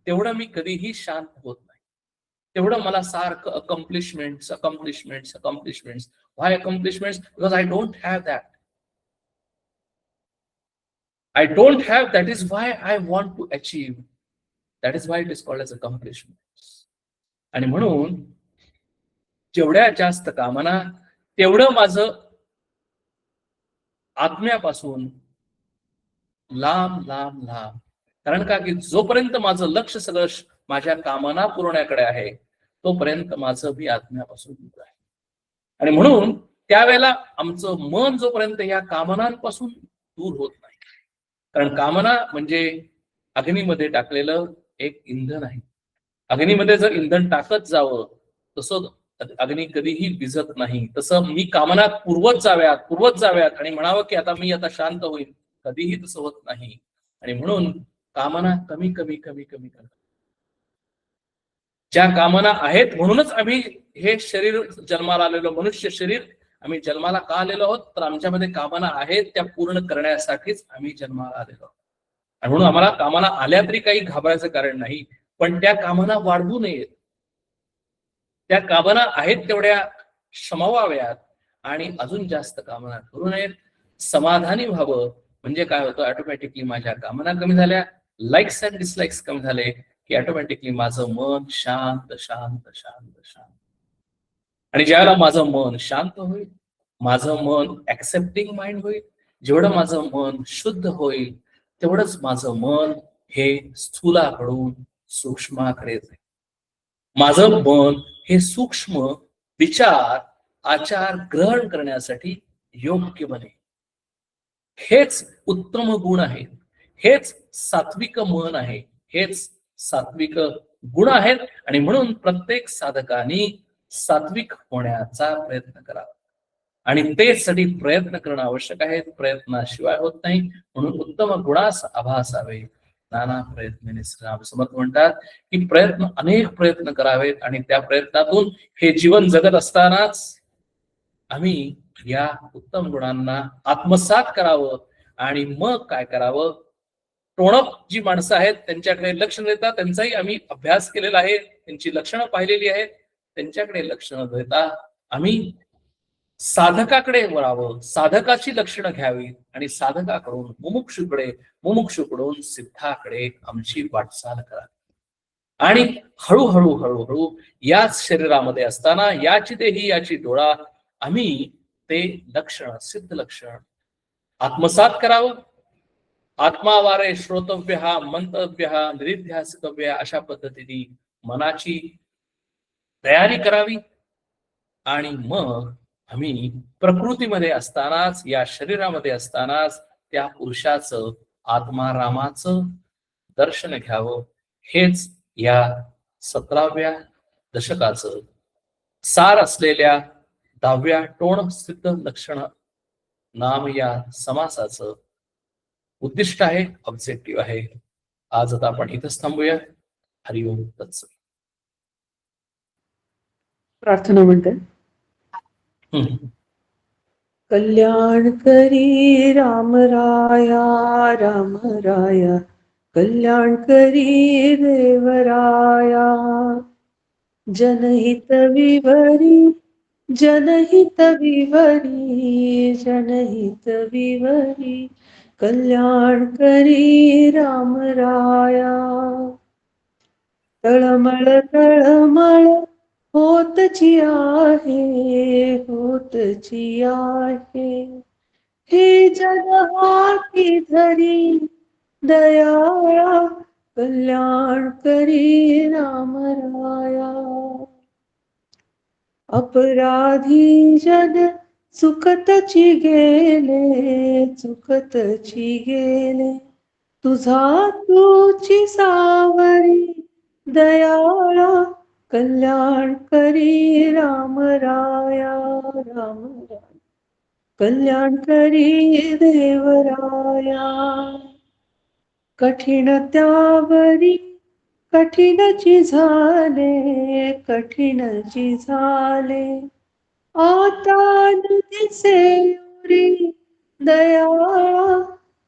तेवढं मी कधीही शांत होत नाही. तेवढं मला सारखं accomplishments. Why accomplishments? Because I don't have that. I don't have, that is why I want to achieve. That is why it is called as accomplishments. आणि म्हणून जेवढ्या जास्त कामना तेवढं माझं आत्म्यापासून लांब लांब लांब. कारण का की जोपर्यंत माझं लक्ष सगळं माझ्या कामना पुरवण्याकडे आहे तोपर्यंत माझं मी आत्म्यापासून दूर आहे. आणि म्हणून त्यावेळेला आमचं मन जोपर्यंत या कामनांपासून दूर होत नाही, कारण कामना म्हणजे अग्नीमध्ये टाकलेलं एक इंधन आहे. अग्नीमध्ये जर इंधन टाकत जावं तसं अग्नी कधीही विझत नाही. तसं मी कामना पूर्वत जाव्यात आणि म्हणावं की आता मी आता शांत होईल, कधीही तसं होत नाही. आणि म्हणून कामना कमी कमी कमी कमी कमी. ज्या कामना आहेत म्हणूनच आम्ही हे शरीर जन्माला आलेलो, मनुष्य शरीर आम्ही जन्माला का आलेलो आहोत तर आमच्यामध्ये कामना आहेत त्या पूर्ण करण्यासाठीच आम्ही जन्माला आलेलो आहोत. आणि म्हणून आम्हाला कामना आल्या तरी काही घाबरायचं कारण नाही, पण त्या कामना वाढवू नयेत. त्या कामना आहेत तेवढ्या शमवाव्यात आणि अजून जास्त कामना करू नयेत. समाधानी व्हावं. म्हणजे काय होतं, ऑटोमॅटिकली माझ्या कामना कमी झाल्या, लाईक्स अँड डिसलाईक्स कमी झाले की ऑटोमॅटिकली माझं मन शांत शांत शांत शांत. आणि ज्यावेळेला माझं मन शांत होईल, माझं मन ऍक्सेप्टिंग माइंड होईल, जेवढं माझं मन शुद्ध होईल तेवढंच माझं मन हे स्थूलाकडून सूक्ष्माकडे जाईल. माझं मन हे सूक्ष्म विचार आचार ग्रहण करण्यासाठी योग्य बने. हेच उत्तम गुण आहेत, हेच सात्विक मन आहे, हेच सात्विक गुण आहेत. आणि म्हणून प्रत्येक साधकाने सात्विक होण्याचा प्रयत्न करावा आणि तेचसाठी प्रयत्न करणं आवश्यक आहे. प्रयत्नाशिवाय होत नाही. म्हणून उत्तम गुणास आभासावे नाना प्रयत्न श्रीराम समर्थ म्हणतात की अनेक प्रयत्न करावेत आणि त्या प्रयत्नातून हे जीवन जगत असतानाच आम्ही या उत्तम गुणांना आत्मसात करावं. आणि मग काय करावं, टोणक जी माणसं आहेत त्यांच्याकडे लक्ष न देता, त्यांचाही आम्ही अभ्यास केलेला आहे, त्यांची लक्षणं पाहिलेली आहेत, त्यांच्याकडे लक्ष न देता आम्ही साधकाकडे वळावं, साधकाची लक्षणं घ्यावी आणि साधकाकडून मुमुक्षुकडून सिद्धाकडे आमची वाटचाल करावी. आणि हळूहळू हळूहळू याच शरीरामध्ये असताना याची देही याची डोळा आम्ही ते लक्षण सिद्ध लक्षण आत्मसात करावं. आत्मावारे श्रोतव्य मंतव्य निधिध्यासितव्य अशा पद्धतीने मनाची तयारी करावी. आणि मग आम्ही प्रकृतीमध्ये असतानाच या शरीरामध्ये असतानाच त्या पुरुषाचं आत्मारामाचं दर्शन घ्यावं. हेच या 17व्या दशकाचं सार असलेल्या 10व्या टोण सिद्ध लक्षण नाम या समासाचं उद्दिष्ट आहे, ऑब्जेक्टिव्ह आहे. आज आता आपण इथंच थांबूया. हरिओम तत्सत. प्रार्थना म्हणते. कल्याण करी राम राया कल्याण करी देवराया. जनहित विवरी कल्याण करी राम राया. तळमळ तळमळ होतची आहे, होतची आहे. हे जग हाती धरी दयाळा, कल्याण करी राम राया. अपराधी जन चुकतची गेले, चुकतची गेले. तुझा तूची सावरी दयाळा, कल्याण करी राम राया. राम राया कल्याण करी देवराया. कठीण त्यावरी कठीणची झाले, कठीणची झाले. आता दिसे उरी दयाळा,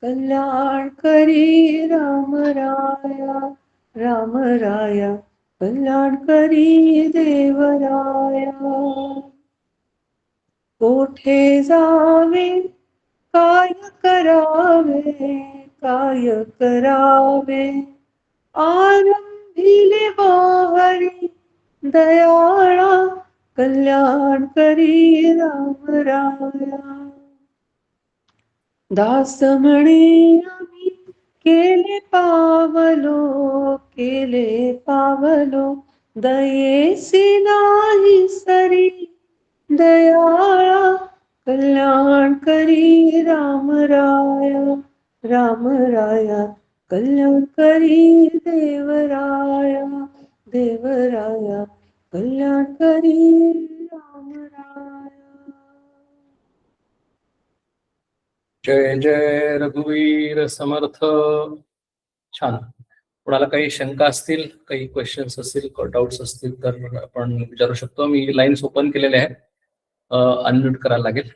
कल्याण करी राम राया. राम राया कल्याण करी देवराया. कोठे जावे काय करावे, काय करावे. आरंभिले हरी दयाळा, कल्याण करी राम राया. दास म्हणे आम्ही केले पावलो, केले पावलो. दयेसी नाही सरी दयाळा, कल्याण करी राम राया. राम राया कल्याण करी देवराया. देवराया कल्याण करी राम राया. जय जय रघुवीर समर्थ. छान. कोणाला काही शंका असतील, काही क्वेश्चन्स असतील, डाऊट्स असतील तर आपण विचारू शकतो. मी लाईन्स ओपन केलेले आहेत. अनम्यूट करायला लागेल.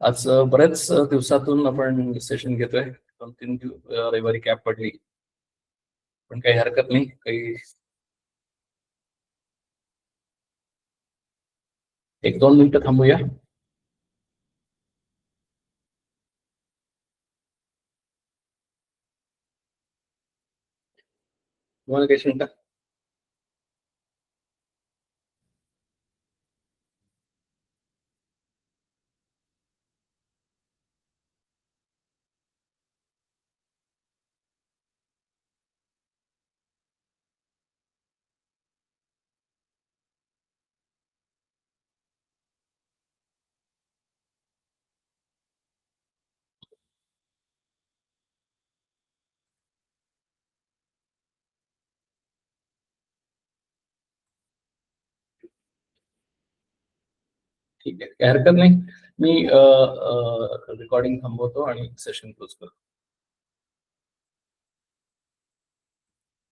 आज बऱ्याच दिवसातून आपण सेशन घेतोय. 2-3 रविवारी कॅप पडली, पण काही हरकत नाही. काही 1-2 मिनिटं थांबूया. तुम्हाला काही शंका? ठीक आहे, काही हरकत नाही. मी रेकॉर्डिंग थांबवतो आणि सेशन क्लोज करतो.